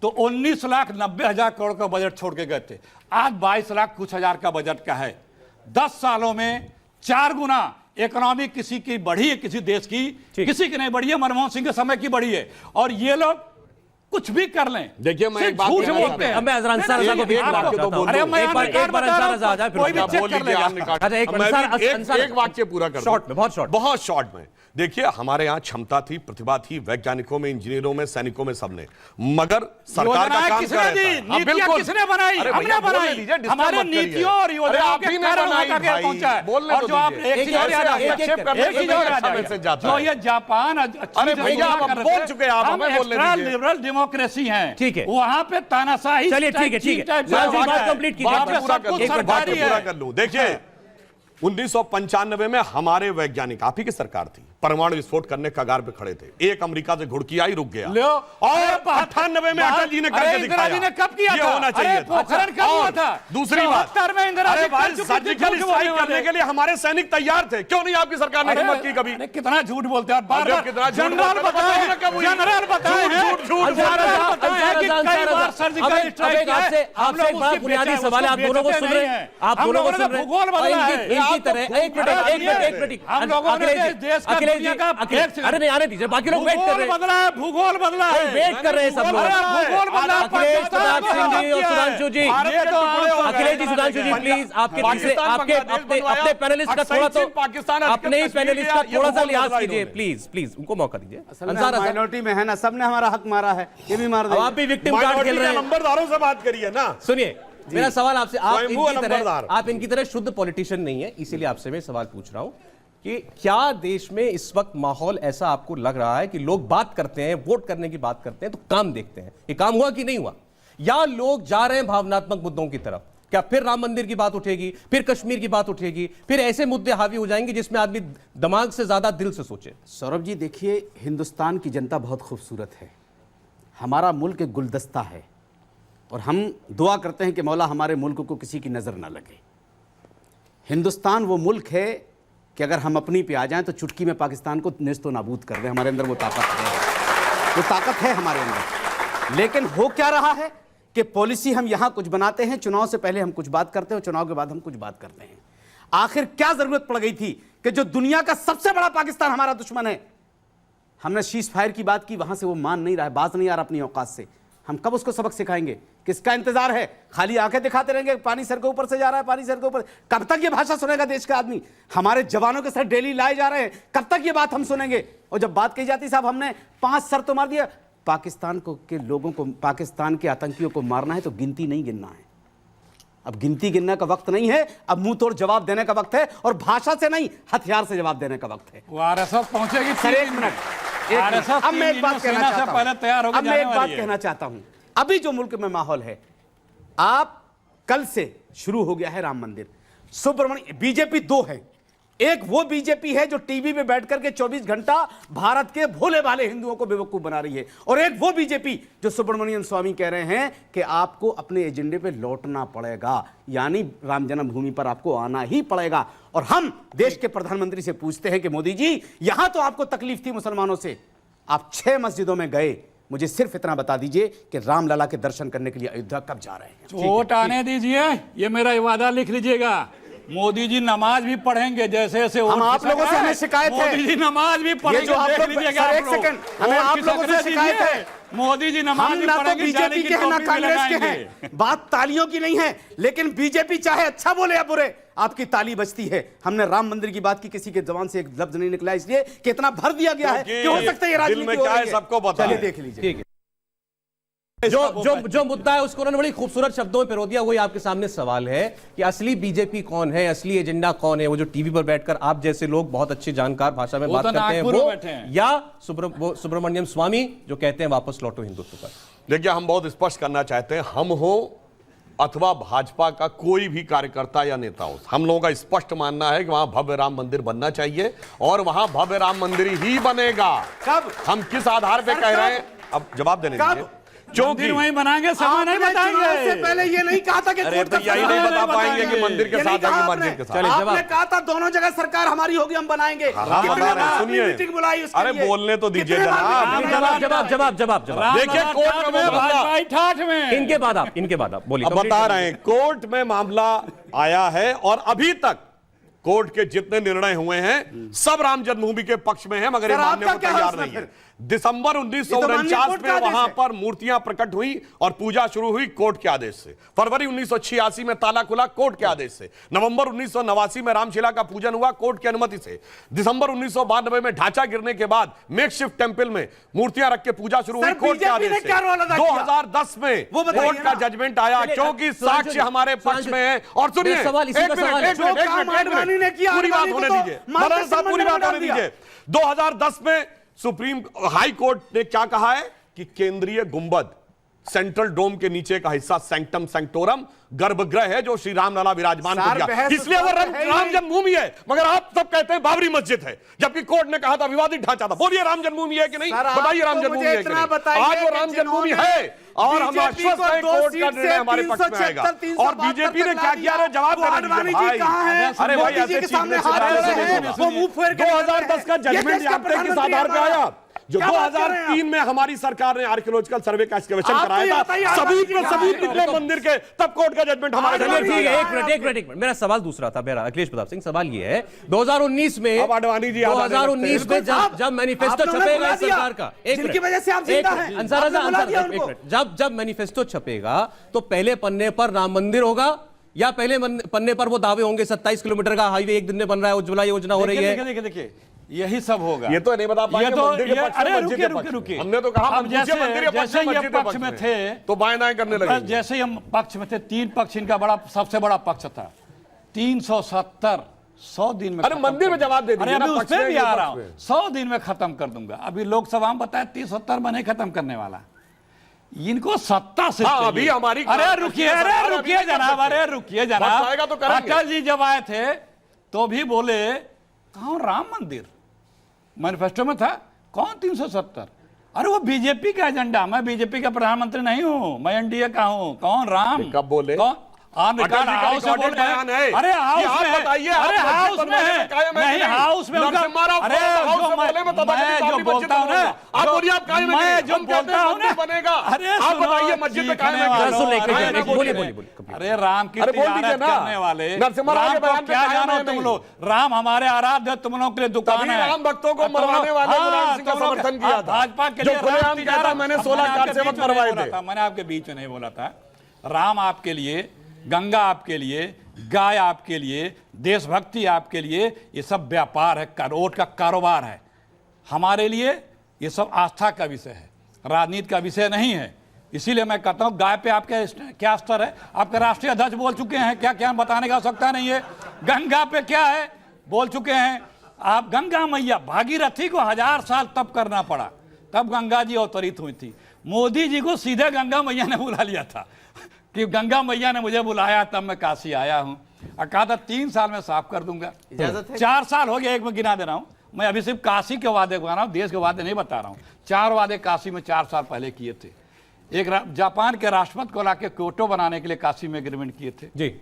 तो 19,90,000 करोड़ का बजट छोड़ के गए थे। आज 22 लाख कुछ हजार का बजट का है। 10 सालों में 4 गुना इकोनॉमी किसी की बढ़ी है, किसी देश की, किसी की नहीं बढ़ी है, मनमोहन सिंह के समय की बढ़ी है। और ये लोग कुछ भी कर लें। देखिए, मैं एक सिर्फ बात झूठ कहना बोलते हैं। अब मैं अजहर अंसार साहब को बीच में एक लाना वाक्य तो चाहता हूं। बोल अरे दो। मैं एक बार रिकॉर्ड अंसार बता रहा आजाद है, हूं, फिर कोई भी आप चेक बोल कर लीजिए, लेगा। आपने कहा। अच्छा, एक मैं भी अंसार- एक वाक्य पूरा कर शॉर्ट में, बहुत शॉर्ट। बहुत शॉर्ट में। देखिए, हमारे यहाँ क्षमता थी, प्रतिभा थी, वैज्ञानिकों में, इंजीनियरों में, सैनिकों में, सबने, मगर सरकार का योजनाएं काम किसने क्या दी? रहता है? हाँ, नीतियां बिल्कुल। किसने बनाई? अरे हमने भैया, बोलने बनाई। दीजिए, disturb हमारे मत करिए। नीतियों और अरे योजनाओं आप के ही ने कारण बनाई वहां तक भाई, पहुंचा है। बोलने और तो जो आप दीजिए। एक चीज और याद आ जाए, एक-एक करने एक से चीज और अच्छा याद आ मैसेज जाए, जाता जो है। ये जापान अरे भैया, आप बोल चुके हैं, आप हमें बोलने दीजिए। लिबरल डेमोक्रेसी है, ठीक है। वहां पे तानाशाही चलिए, ठीक है, ठीक है। बात कंप्लीट कीजिए। वहां पे पूरा सब कर कुछ लूं, एक बात सरकारी पूरा है। कर लूं। देखिए, 1995 में हमारे वैज्ञानिक, आप ही की सरकार थी, परमाणु विस्फोट करने कगार पे खड़े थे। एक अमेरिका से घुड़की आई, रुक गया। लो, और 98 में अटल जी ने करके अरे इंदिरा दिखाया। जी ने कब किया ये था? होना चाहिए अरे था। पोखरण कब हुआ और था? दूसरी बात, 74 में इंदिरा अरे जी भाई, कर चुकी थी, सर्जिकल झूठ बोलने स्ट्राइक वाले। करने के लिए हमारे सैनिक तैयार थे, क्यों नहीं आपकी सरकार ने हिम्मत की कभी? अरे कितना झूठ बोलते हैं बार अरे बार। कितना झूठ जनरल बोलते हैं, बताए, बताओ ना कब हुई? जनरल बताए हैं। झूठ, झूठ, जनरल झूठ। बताए हैं कि कई बार सर्जिकल स्ट्राइक है। आपसे हम लोग एक बड़ा उसकी बुनियादी बेचे- सवाल है, आप उसको दोनों को बेचते सुन रहे नहीं हैं, हैं। आप हम दोनों को लोगों ने सुन रहे हैं। भूगोल बदला और है। इनकी तरह एक मिनट हम लोगों ने देश का दुनिया का अरे नहीं आने दीजिए, बाकी लोग वेट कर रहे हैं, बदला है, भूगोल बदला है। वेट कर रहे हैं सब लोग। अरे भूगोल बदला है, अखिलेश पाकिस्तान प्रताप सिंह जी और को सुधांशु जी, ये तो अखिलेश जी, सुधांशु जी, प्लीज आपके पीछे अपने पैनलिस्ट का थोड़ा तो अपने ही पैनलिस्ट का थोड़ा सा लिहाज कीजिए, प्लीज प्लीज उनको मौका दीजिए। अंसार साहब, माइनॉरिटी में है ना, सबने हमारा हक मारा है, ये भी मार अब आप भी विक्टिम कार्ड खेल रहे हैं। नंबरदारों से बात करिए ना। सुनिए, मेरा सवाल आपसे, स्वयंभू आप इनकी तरह शुद्ध पॉलिटिशियन नहीं है, इसीलिए आपसे मैं सवाल पूछ रहा हूं कि क्या देश में इस वक्त माहौल ऐसा आपको लग रहा है कि लोग बात करते हैं, वोट करने की बात करते हैं तो काम देखते हैं, ये काम हुआ कि नहीं हुआ, या लोग जा रहे हैं भावनात्मक मुद्दों की तरफ? क्या फिर राम मंदिर की बात उठेगी, फिर कश्मीर की बात उठेगी, फिर ऐसे मुद्दे हावी हो जाएंगे जिसमें आदमी दिमाग से ज्यादा दिल से सोचे? सौरभ जी देखिए, हिंदुस्तान की जनता बहुत खूबसूरत है, हमारा मुल्क एक गुलदस्ता है और हम दुआ करते हैं कि मौला हमारे मुल्क को किसी की नज़र ना लगे। हिंदुस्तान वो मुल्क है कि अगर हम अपनी पे आ जाएं तो चुटकी में पाकिस्तान को नेस्तो नाबूद कर दें, हमारे अंदर वो ताकत है हमारे अंदर। लेकिन हो क्या रहा है कि पॉलिसी हम यहां कुछ बनाते हैं, चुनाव से पहले हम कुछ बात करते हैं, चुनाव के बाद हम कुछ बात करते हैं। आखिर क्या जरूरत पड़ गई थी कि जो दुनिया का सबसे बड़ा पाकिस्तान हमारा दुश्मन है, हमने शीज फायर की बात की, वहां से वो मान नहीं रहा है, बाज नहीं आ रहा अपनी औकात से। हम कब उसको सबक सिखाएंगे? किसका इंतजार है? खाली आंखें दिखाते रहेंगे, पानी सर के ऊपर से जा रहा है, पानी सर के ऊपर। कब तक ये भाषा सुनेगा देश का आदमी? हमारे जवानों के सर डेली लाए जा रहे हैं, कब तक ये बात हम सुनेंगे? और जब बात कही जाती साहब हमने 5 सर तो मार दिया, पाकिस्तान को के लोगों को, पाकिस्तान के आतंकियों को मारना है तो गिनती नहीं गिनना है। अब गिनती गिनने का वक्त नहीं है, अब मुंह तोड़ जवाब देने का वक्त है, और भाषा से नहीं हथियार से जवाब देने का वक्त है। वो आरएसएफ पहुंचेगी सर एक मिनट, अब मैं एक बात कहना चाहता हूं, पहले तैयार होकर अब मैं एक जाने बात वाली है। कहना चाहता हूं। अभी जो मुल्क में माहौल है, आप कल से शुरू हो गया है राम मंदिर, सुब्रमण्य, बीजेपी 2 है। एक वो बीजेपी है जो टीवी पे बैठ करके 24 घंटा भारत के भोले भाले हिंदुओं को बेवकूफ बना रही है, और एक वो बीजेपी जो सुब्रमण्यम स्वामी कह रहे हैं कि आपको अपने एजेंडे पे लौटना पड़ेगा, यानी राम जन्मभूमि पर आपको आना ही पड़ेगा। और हम देश के प्रधानमंत्री से पूछते हैं कि मोदी जी, यहां तो आपको तकलीफ थी मुसलमानों से, आप 6 मस्जिदों में गए, मुझे सिर्फ इतना बता दीजिए कि रामलला के दर्शन करने के लिए अयोध्या कब जा रहे हैं? वोट आने दीजिए, ये मेरा वादा लिख लीजिएगा। मोदी जी नमाज भी पढ़ेंगे, जैसे जैसे हम आप लोगों से हमें शिकायत है, मोदी जी नमाज भी पढ़ेंगे, जो आप देख लोग, लीजिएगा सर आप एक लोग। सेकंड, हमें आप लोगों से शिकायत है, मोदी जी नमाज हम भी ना तो पढ़ेंगे, बीजेपी के हैं ना कांग्रेस के हैं, बात तालियों की नहीं है, लेकिन बीजेपी चाहे अच्छा बोले या बुरे, आपकी ताली बजती है। हमने राम मंदिर की बात की, किसी के जबान से एक लफ्ज नहीं निकला, इसलिए कि इतना भर दिया गया है कि हो सकता है ये राजनीति हो रही है। सबको पता चलिए है। देख लीजिए। ठीक है, जो मुद्दा है उसको उन्होंने बड़ी खूबसूरत शब्दों में पिरो दिया। वही आपके सामने सवाल है कि असली बीजेपी कौन है, असली एजेंडा कौन है? वो जो टीवी पर बैठकर आप जैसे लोग बहुत अच्छे जानकार भाषा में बात करते हैं वो, या सुब्रमण्यम स्वामी जो कहते हैं वापस लौटो हिंदुत्व पर? देखिए, हम बहुत स्पष्ट करना चाहते हैं, हम हो अथवा भाजपा का कोई भी कार्यकर्ता या नेता हो, हम लोगों का स्पष्ट मानना है कि वहां भव्य राम मंदिर बनना चाहिए, और वहां भव्य राम मंदिर ही बनेगा। कब? हम किस आधार पे कह रहे हैं, अब जवाब देने दीजिए। मंदिर वहीं बनाएंगे, समय नहीं बताएंगे। से पहले ये नहीं कहा था कि अरे कोर्ट का भैया, यही नहीं बता पाएंगे कि मंदिर के साथ है कि मस्जिद के साथ। चलिए, जवाब। आपने कहा था दोनों जगह सरकार हमारी होगी, हम बनाएंगे। हाँ, कितने बता रहे हैं, बार सुनिए। मीटिंग बुलाई उसके अरे लिए? बोलने तो दीजिए कितने बार जनाब। मीटिंग जवाब बुलाई? जवाब जवाब जवाब जवाब देखिए, कोर्ट में भाजपा ठाठ में, इनके बाद आप बोलिए। अब बता रहे हैं, कोर्ट में मामला आया है और अभी तक कोर्ट के जितने निर्णय हुए हैं सब राम जन्मभूमि के पक्ष में है, मगर ये सर, मानने आपका को क्या है तैयार उसमें नहीं है। फिर? दिसंबर माननीय 1949 कोर्ट में का आदेश वहां है। पर मूर्तियां प्रकट हुई और पूजा शुरू हुई कोर्ट के आदेश से। फरवरी 1986 में ताला खुला कोर्ट के आदेश से। नवंबर 1989 में रामशिला का पूजन हुआ कोर्ट की अनुमति से। दिसंबर 1992 में ढांचा गिरने के बाद मेकशिफ्ट टेंपल में मूर्तियां रख के पूजा शुरू हुई सर, कोर्ट के बीजेपी आदेश ने से। क्या रोल अदा किया? 2010 में वो बताइए कोर्ट का ना। जजमेंट आया, चलिए, क्योंकि सुधांशु साक्ष्य जी, हमारे पक्ष में है। और सुनिए, मेरा सवाल इसी एक का मिनट, सवाल है। एक मिनट, जो काम आडवाणी ने किया, पूरी बात आडवाणी होने को तो दीजिए, मानव मदन साहब, पूरी सम्मान बात में होने डाल दिया। दीजिए। 2010 में सुप्रीम हाई कोर्ट ने क्या कहा है कि केंद्रीय गुंबद, सेंट्रल डोम के नीचे का हिस्सा सैंक्टम सैंक्टोरम गर्भगृह है जो श्री राम लला विराजमान सर, कर दिया, बहस इसलिए वो तो है ही राम नहीं। जन्मभूमि है। मगर आप सब कहते हैं बाबरी मस्जिद है, जबकि कोर्ट ने कहा था विवादित ढांचा था। बोलिए राम जन्मभूमि है कि नहीं? सर, आप बताइए राम तो जन्मभूमि मुझे है कि इतना नहीं? बताइए आज वो कि राम जन्मभूमि जिन्होंने है और हम बीजेपी आश्वस्त को हैं 2 कोर्ट का सीट से निर्णय हमारे पक्ष में आएगा 376, और बीजेपी ने क्या किया? जवाब वो आडवाणी जी कहाँ हैं? अरे भाई, मोदी जी ऐसे के सामने चीखने से हाथ बात जोड़े नहीं हैं, होगा। वो मुंह फेर के 2010 का ये जजमेंट देश का जानते हैं किस प्रधानमंत्री आधार पे हमारा। आया? जो क्या बात कर रहे हैं आप? 2003 में हमारी सरकार ने आर्कियोलॉजिकल सर्वे का एक्सकवेशन आप तो कराया ये था, बताइए, सबूत आडवाणी में जी सबूत कहाँ निकले हैं? मंदिर के, तब कोर्ट का जजमेंट हमारे चलिए खिलाफ ठीक आया। है, एक मिनट। मेरा सवाल दूसरा था। मेरा अखिलेश प्रताप सिंह सवाल ये है, 2019 में अब आडवाणी जी याद आने लगते हैं। 2019 में जब मैनिफेस्टो आप लोगों ने छपेगा बुला दिया, सरकार का, एक जिनकी मिनट, वजह से आप जिंदा एक हैं। मिनट, अंसार आपने रजा, बुला दिया एक उनको। मिनट। जब मैनिफेस्टो छपेगा तो पहले पन्ने पर राम मंदिर होगा या पहले पन्ने पर वो दावे होंगे 27 किलोमीटर का हाईवे एक दिन में बन रहा है, उज्ज्वला योजना हो रही है? देखिए, यही सब होगा। ये तो नहीं बता पाएंगे ये तो मंदिर के पक्ष में, अरे मस्जिद रुकिए के पक्ष में। रुकिए, हमने तो कहा अब मंदिर के पक्ष जैसे में, ये मस्जिद के पक्ष में थे तो बाएं दाएं करने लगे। जैसे ही हम पक्ष में थे, 3 पक्ष इनका बड़ा सबसे बड़ा पक्ष था। 370 100 दिन में अरे खत्म मंदिर में कर जवाब दे दूंगा। दीजिए अरे ना, अभी पक्ष उस पे में भी ये आ पक्ष रहा हूं, में। 100 दिन में खत्म कर दूंगा। अभी लोकसभा में बताया 30-70 में नहीं खत्म करने वाला। इनको सत्ता से हाँ, चाहिए। अभी हमारी अरे रुकिए, अरे सरकार अभी रुकिए नहीं कर जनाब, सकते। अरे रुकिए वक्त आएगा तो जनाब। करेंगे। अटल जी जब आए थे तो भी बोले कहाँ राम मंदिर, मैनिफेस्टो में था। कौन 370? अरे वो बीजेपी का एजेंडा, मैं बीजेपी का प्रधानमंत्री नहीं हूं, मैं एनडीए का हूं। कौन राम? कब बोले? कौन? अटल जी का हाउस में रिकॉर्डेड बोल रहे बयान है हैं। अरे कि हाउस आप में है। बताइए, अरे आप हाउस मस्जिद में बनवाने है। में कायम है कि नहीं, नहीं? हाउस में उनका- नरसिम्हा राव अरे हाउस जो में बोले, मैं तब मैं जो बोलता हूं ना, आप बोलिए आप कायम है कि मैं नहीं? जो हम कहते बोलता हैं हूं ना, मंदिर बनेगा। अरे आप सुनो, बताइए मस्जिद में कायम है कि चीखने नहीं? सुन, एक वालों, मिनट, अरे बोलिए, बोलिए, बोलिए। अरे राम की अरे बोल दीजिए तिजारत ना। करने वाले नरसिम्हा राव राम के को बयान पे क्या कायम जानो है तुम नहीं? लोग? राम हमारे आराध्य, तुम लोग के लिए दुकान तभी है। राम भक्तों को तुम लोग- मरवाने वाले हाँ, मुलायम सिंह का तुम लोग- समर्थन किया था। भाजपा के जो लिए खुलेआम राम कहता, तिजारत- मैंने अब 16 आपके कार सेवक बीच में नहीं मरवाए बोला थे। था, मैंने आपके बीच में नहीं बोला था। राम आपके लिए, गंगा आपके लिए, गाय आपके लिए, देशभक्ति आपके लिए, ये सब व्यापार है, वोट का कारोबार है। हमारे लिए ये सब आस्था का विषय है, राजनीति का विषय नहीं है। इसीलिए मैं कहता हूं गाय पे आपके क्या स्तर है? आपके राष्ट्रीय अध्यक्ष बोल चुके हैं, क्या क्या बताने की आवश्यकता नहीं है। गंगा पे क्या है बोल चुके हैं आप। गंगा मैया भागीरथी को 1000 साल तप करना पड़ा, तब गंगा जी अवतरित हुई थी। मोदी जी को सीधे गंगा मैया ने बुला लिया था कि गंगा मैया ने मुझे बुलाया तब मैं काशी आया हूं, और कहा था 3 साल में साफ कर दूंगा। 4 साल हो गया, एक में गिना दे रहा हूं मैं। अभी सिर्फ काशी के वादे बता रहा हूं, देश के वादे नहीं बता रहा हूं। 4 वादे काशी में 4 साल पहले किए थे। एक जापान के राष्ट्रपति को लाके क्योटो बनाने के लिए काशी में एग्रीमेंट किए थे जी।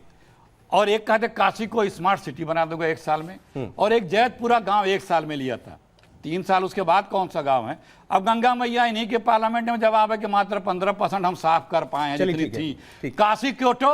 और एक कहते काशी को स्मार्ट सिटी बना दूंगा 1 साल में, और एक जैतपुरा गांव 1 साल में लिया था। 3 साल उसके बाद कौन सा गांव है? अब गंगा मैया इन्हीं के पार्लियामेंट में जवाब है कि मात्र 15% हम साफ कर पाए हैं चलिए, जितनी ठीक है, थी। ठीक। काशी क्योटो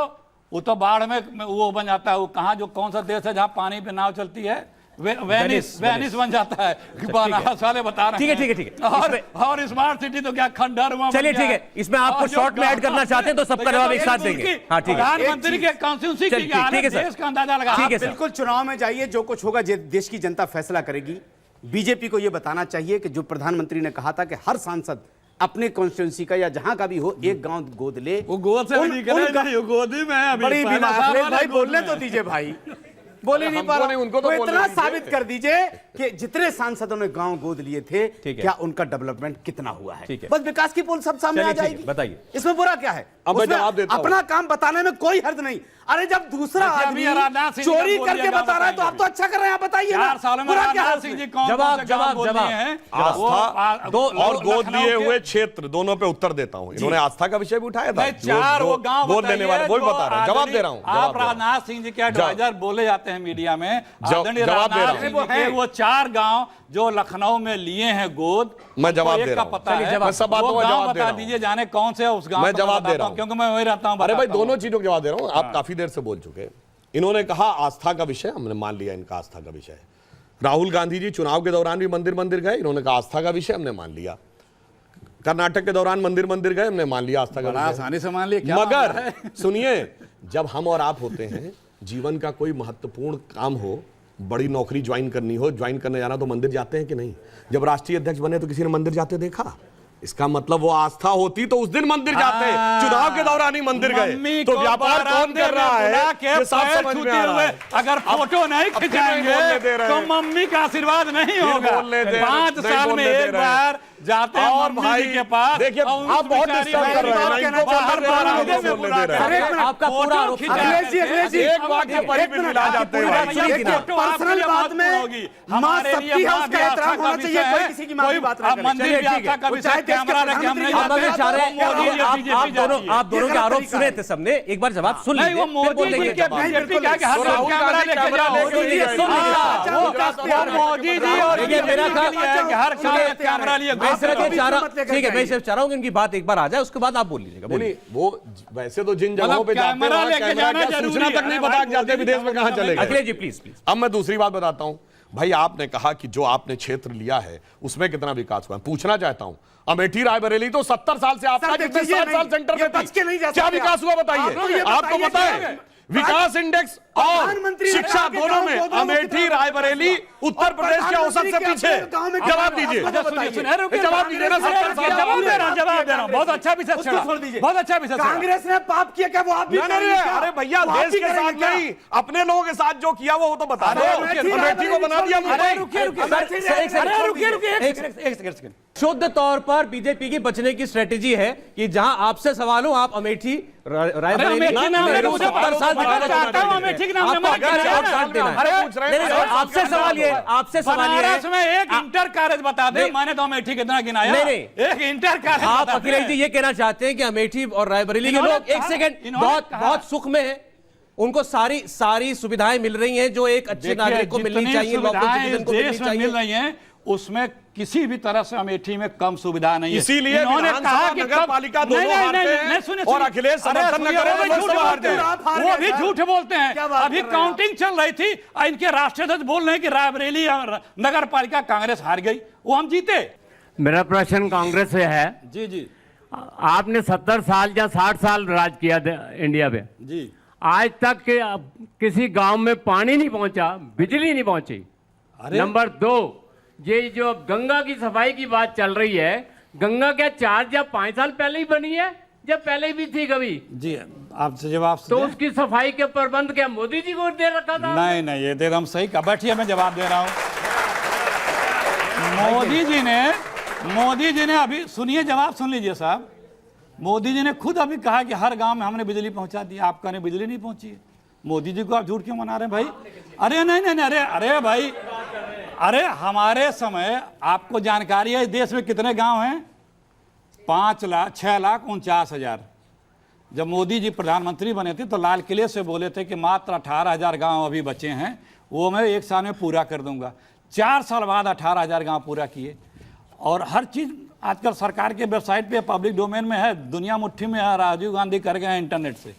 वो तो बाढ़ में वो बन जाता है। वो कहाँ, जो कौन सा देश है जहाँ पानी पे नाव चलती है? वेनिस बन जाता है। बनारस वाले बता रहे ठीक है, हैं। ठीक है, ठीक है। और स्मार्ट सिटी तो क्या खंडहर हुआ? चलिए, ठीक है, इसमें आपको शॉर्ट में ऐड करना चाहते हैं तो सबका जवाब एक साथ देंगे। हाँ, ठीक है। प्रधानमंत्री के कॉन्स्टिट्यूंसी चलिए, की ठीक है सर। देश का अंदाजा लगा। ठीक है सर। बिल्कुल चुनाव में जाइए, जो कुछ होगा देश की जनता फैसला करेगी। बीजेपी को यह बताना चाहिए कि जो प्रधानमंत्री ने कहा था कि हर सांसद अपने कॉन्स्टिट्यूंसी का या जहां का भी हो एक गांव गोद ले, वो गोद से नहीं करे, गोदी में है अभी। बड़ी पहला बीमार साल है वाला भाई, गोद बोलने में तो है। दीजिए भाई, बोल ही नहीं हमको पा रहा। नहीं, उनको तो वो बोलने इतना दीजिए। साबित कर दीजिए कि जितने सांसदों ने गांव गोद लिए थे, ठीक है। क्या उनका डेवलपमेंट कितना हुआ है। ठीक है। बस विकास की पोल सब सामने आ चलिए, ठीक है, जाएगी। बताइए। इसमें बुरा क्या है? अब मैं उसमें जवाब देता हूं। अपना काम बताने में कोई हर्ज नहीं। अरे जब दूसरा देखिए, आदमी अभी राजनाथ सिंह जी का चोरी बोल करके दिया, बता रहा है तो आप तो अच्छा कर रहे हैं, आप बताइए ना। 4 सालों में बुरा क्या है राजनाथ सिंह उसमें? जी कौन जवाब, कौन से गांव बोल जवाब, दिए हैं? आस्था वो और गोद लखनऊ लिए के- हुए क्षेत्र दोनों पे उत्तर देता हूं। इन्होंने आस्था का विषय भी उठाया था। नहीं, 4 वो गांव गोद लेने वाले, वही बता रहा हूं, जवाब दे रहा हूं। आप राजनाथ सिंह जी के एडवाइजर बोले जाते हैं मीडिया में। आदरणीय जवाब दे रहा राजनाथ हूं। सिंह जी के वो 4 गांव जो लखनऊ में लिए हैं गोद, मैं जवाब हमको दे एक रहा का हूं। पता चलिए, है। जवाब- मैं सब बातों वो का गांव जवाब दे बता रहा हूं। दीजिए जाने कौन से उस गांव मैं का जवाब दे बताता रहा हूं, हूं। क्योंकि मैं वही रहता हूं। अरे भाई, बताता हूं। दोनों चीजों के जवाब दे रहा हूं। आप काफी देर से बोल चुके। इन्होंने कहा आस्था का विषय, हमने मान लिया इनका आस्था का विषय है। राहुल गांधी जी चुनाव के दौरान भी मंदिर मंदिर गए, इन्होंने कहा आस्था का विषय, हमने मान लिया। कर्नाटक के दौरान मंदिर मंदिर गए, हमने मान लिया आस्था का बड़ा विषय। आसानी से मान लिया, क्या मामला है? मगर सुनिए, जब हम और आप होते हैं, जीवन का कोई महत्वपूर्ण काम हो, बड़ी नौकरी ज्वाइन करनी हो, ज्वाइन करने जाना, तो मंदिर जाते हैं कि नहीं? जब राष्ट्रीय अध्यक्ष बने तो किसी ने मंदिर जाते देखा? इसका मतलब वो आस्था होती तो उस दिन मंदिर जाते। चुनाव के दौरान ही मंदिर गए तो व्यापार कौन कर रहा है? ये साफ समझ में आ रहा है। अगर फोटो नहीं अब खिंचाएंगे बोलने दे रहे तो हैं। मम्मी का आशीर्वाद नहीं होगा। बोलने दे रहे हैं। 5 नहीं साल में बोलने दे एक रहे हैं। बार जाते हैं और मम्मी भाई, जी के पास। देखिए, और उस आप बहुत बेचारी डिस्टर्ब कर रहे हैं। को इनको बाहर बोलने बाहर दे रहे हैं, में इनको बुला बोलने दे रहे हैं। के आपका फोटो पूरा आरोप खिंचा अखिलेश जी, के- अखिलेश जी, एक वाक्य पर भी मिला जाते हैं भाई। सुनिए ना। पर्सनल बात में मां सबकी है, उसका एहतराम होना चाहिए। कोई किसी की मां की बात ना करे। मंदिर चलिए, भी ठीक है। आस्था का वो विषय, चाहे देश के कैमरा लेके हम नहीं प्रधानमंत्री आप जाते बदलना हैं। चाह रहे हैं। मोदी जी, आप बीजेपी दोनों जाती है। आप दोनों के ये आरोप तरीका सुने है। थे सबने, एक बार जवाब सुन नहीं, लीजिए, वो फिर मोदी बोल जी देंगे के जवाब। बीजेपी का हर तो राहुल कैमरा गांधी लेके कैमरा जाओ। लेके सुन लीजिए, सुन लीजिए। वो मोदी जी और देखिए, मेरा बीजेपी के लिए कि हर कैमरा लिए मैं सिर्फ ये चाह रहा मत लेकर ठीक है, मैं जाइए। सिर्फ चाह रहा हूँ कि इनकी बात एक बार आ जाए, उसके बाद आप बोल लीजिएगा। नहीं, बोलिए। वो वैसे तो जिन जगहों पे जाते हैं कैमरा वहाँ लेके कैमरा जाना क्या जरूरी सूचना है। तक नहीं अरे बता भाई, के जाते विदेश में कहाँ चले गए। Akhilesh ji, please please. अब मैं दूसरी बात बताता हूं। भाई, आपने कहा कि जो आपने क्षेत्र लिया है उसमें कितना विकास हुआ है। पूछना चाहता हूं, अमेठी रायबरेली तो 70 साल से आपका सर, कितने देखिए, 60 साल नहीं, सेंटर ये में बच के नहीं जा क्या सकते विकास आप। हुआ बताइए? आप तो ये आपको बताइए पता कि है विकास इंडेक्स और प्रधानमंत्री ने शिक्षा कहा कि दोनों में गाँव को अमेठी रायबरेली उत्तर प्रदेश के औसत से पीछे। जवाब दीजिए, जवाब दीजिए ना। 70 साल जवाब दे रहा हूं। बहुत अच्छा विषय छेड़ा, बहुत अच्छा विषय छेड़ा। कांग्रेस ने पाप किया क्या? वो आप भी नहीं, करेंगे क्या? अरे भैया, वो आप देश भी के साथ करेंगे क्या? नहीं, अपने लोगों के साथ जो किया वो तो बता दो। अमेठी को बना दिया मुंबई। एक सेकंड। शुद्ध तौर पर बीजेपी की बचने की स्ट्रेटेजी है कि जहां आपसे सवाल हो आप अमेठी रायबरेली अमेठी नाम ले, मुझे 70 साल बताना चाहता हूं, अमेठी के नाम ले, मना कर रहा है। अरे पूछ रहे हैं, आपसे सवाल ये, आपसे सवाल ये बनारस में एक इंटर कॉलेज बता दे। नहीं। मैंने तो अमेठी कितना गिनाया। नहीं। एक इंटर कॉलेज आप बता दे। अखिलेश जी ये कहना चाहते हैं कि अमेठी और रायबरेली के इन्होंने लोग, एक कहा- सेकंड, इन्होंने बहुत कहा- बहुत सुख में है, उनको सारी सुविधाएं मिल रही हैं जो एक अच्छे नागरिक को मिलनी जितनी चाहिए, local सुविधाएं citizen इस को मिलनी देश में मिल चाहिए। रही हैं, उसमें किसी भी तरह से अमेठी में कम सुविधा नहीं है। इसीलिए इन्होंने विधानसभा, कहा कि नगर पालिका दोनों हारते हैं और अखिलेश समर्थन न करें तो झूठ सब हारते बोलते हैं। हैं। वो भी झूठ बोलते हैं। क्या बात अभी कर रहे हैं आप? काउंटिंग चल रही थी और इनके राष्ट्रीय अध्यक्ष बोल रहे हैं कि रायबरेली नगर पालिका कांग्रेस हार गई, वो हम जीते। मेरा प्रश्न कांग्रेस से है। जी जी आपने 70 साल या 60 साल राज किया इंडिया में, जी। आज तक किसी गांव में पानी नहीं पहुंचा, बिजली नहीं पहुंची। नंबर 2, ये जो गंगा की सफाई की बात चल रही है, गंगा क्या 4 या 5 साल पहले ही बनी है या पहले भी थी कभी? जी आपसे जवाब तो उसकी सफाई के प्रबंध क्या मोदी जी को दे रखा था? नहीं, ये दे हम सही का। बैठिए, मैं जवाब दे रहा हूं। मोदी जी ने अभी, सुनिए, जवाब सुन लीजिए साहब। मोदी जी ने खुद अभी कहा कि हर गांव में हमने बिजली पहुंचा दी। आप कहने बिजली नहीं पहुंची है। मोदी जी को आप झूठ क्यों मना रहे हैं भाई? अरे नहीं, अरे भाई, अरे हमारे समय आपको जानकारी है इस देश में कितने गांव हैं? 6,49,49,000। जब मोदी जी प्रधानमंत्री बने थे तो लाल किले से बोले थे कि मात्र 18,000 गांव अभी बचे हैं, वो मैं 1 साल में पूरा कर दूंगा। 4 साल बाद 18,000 गांव पूरा किए। और हर चीज आजकल सरकार के वेबसाइट पे पब्लिक डोमेन में है, दुनिया मुट्ठी में है। राजीव गांधी कर गए हैं इंटरनेट से,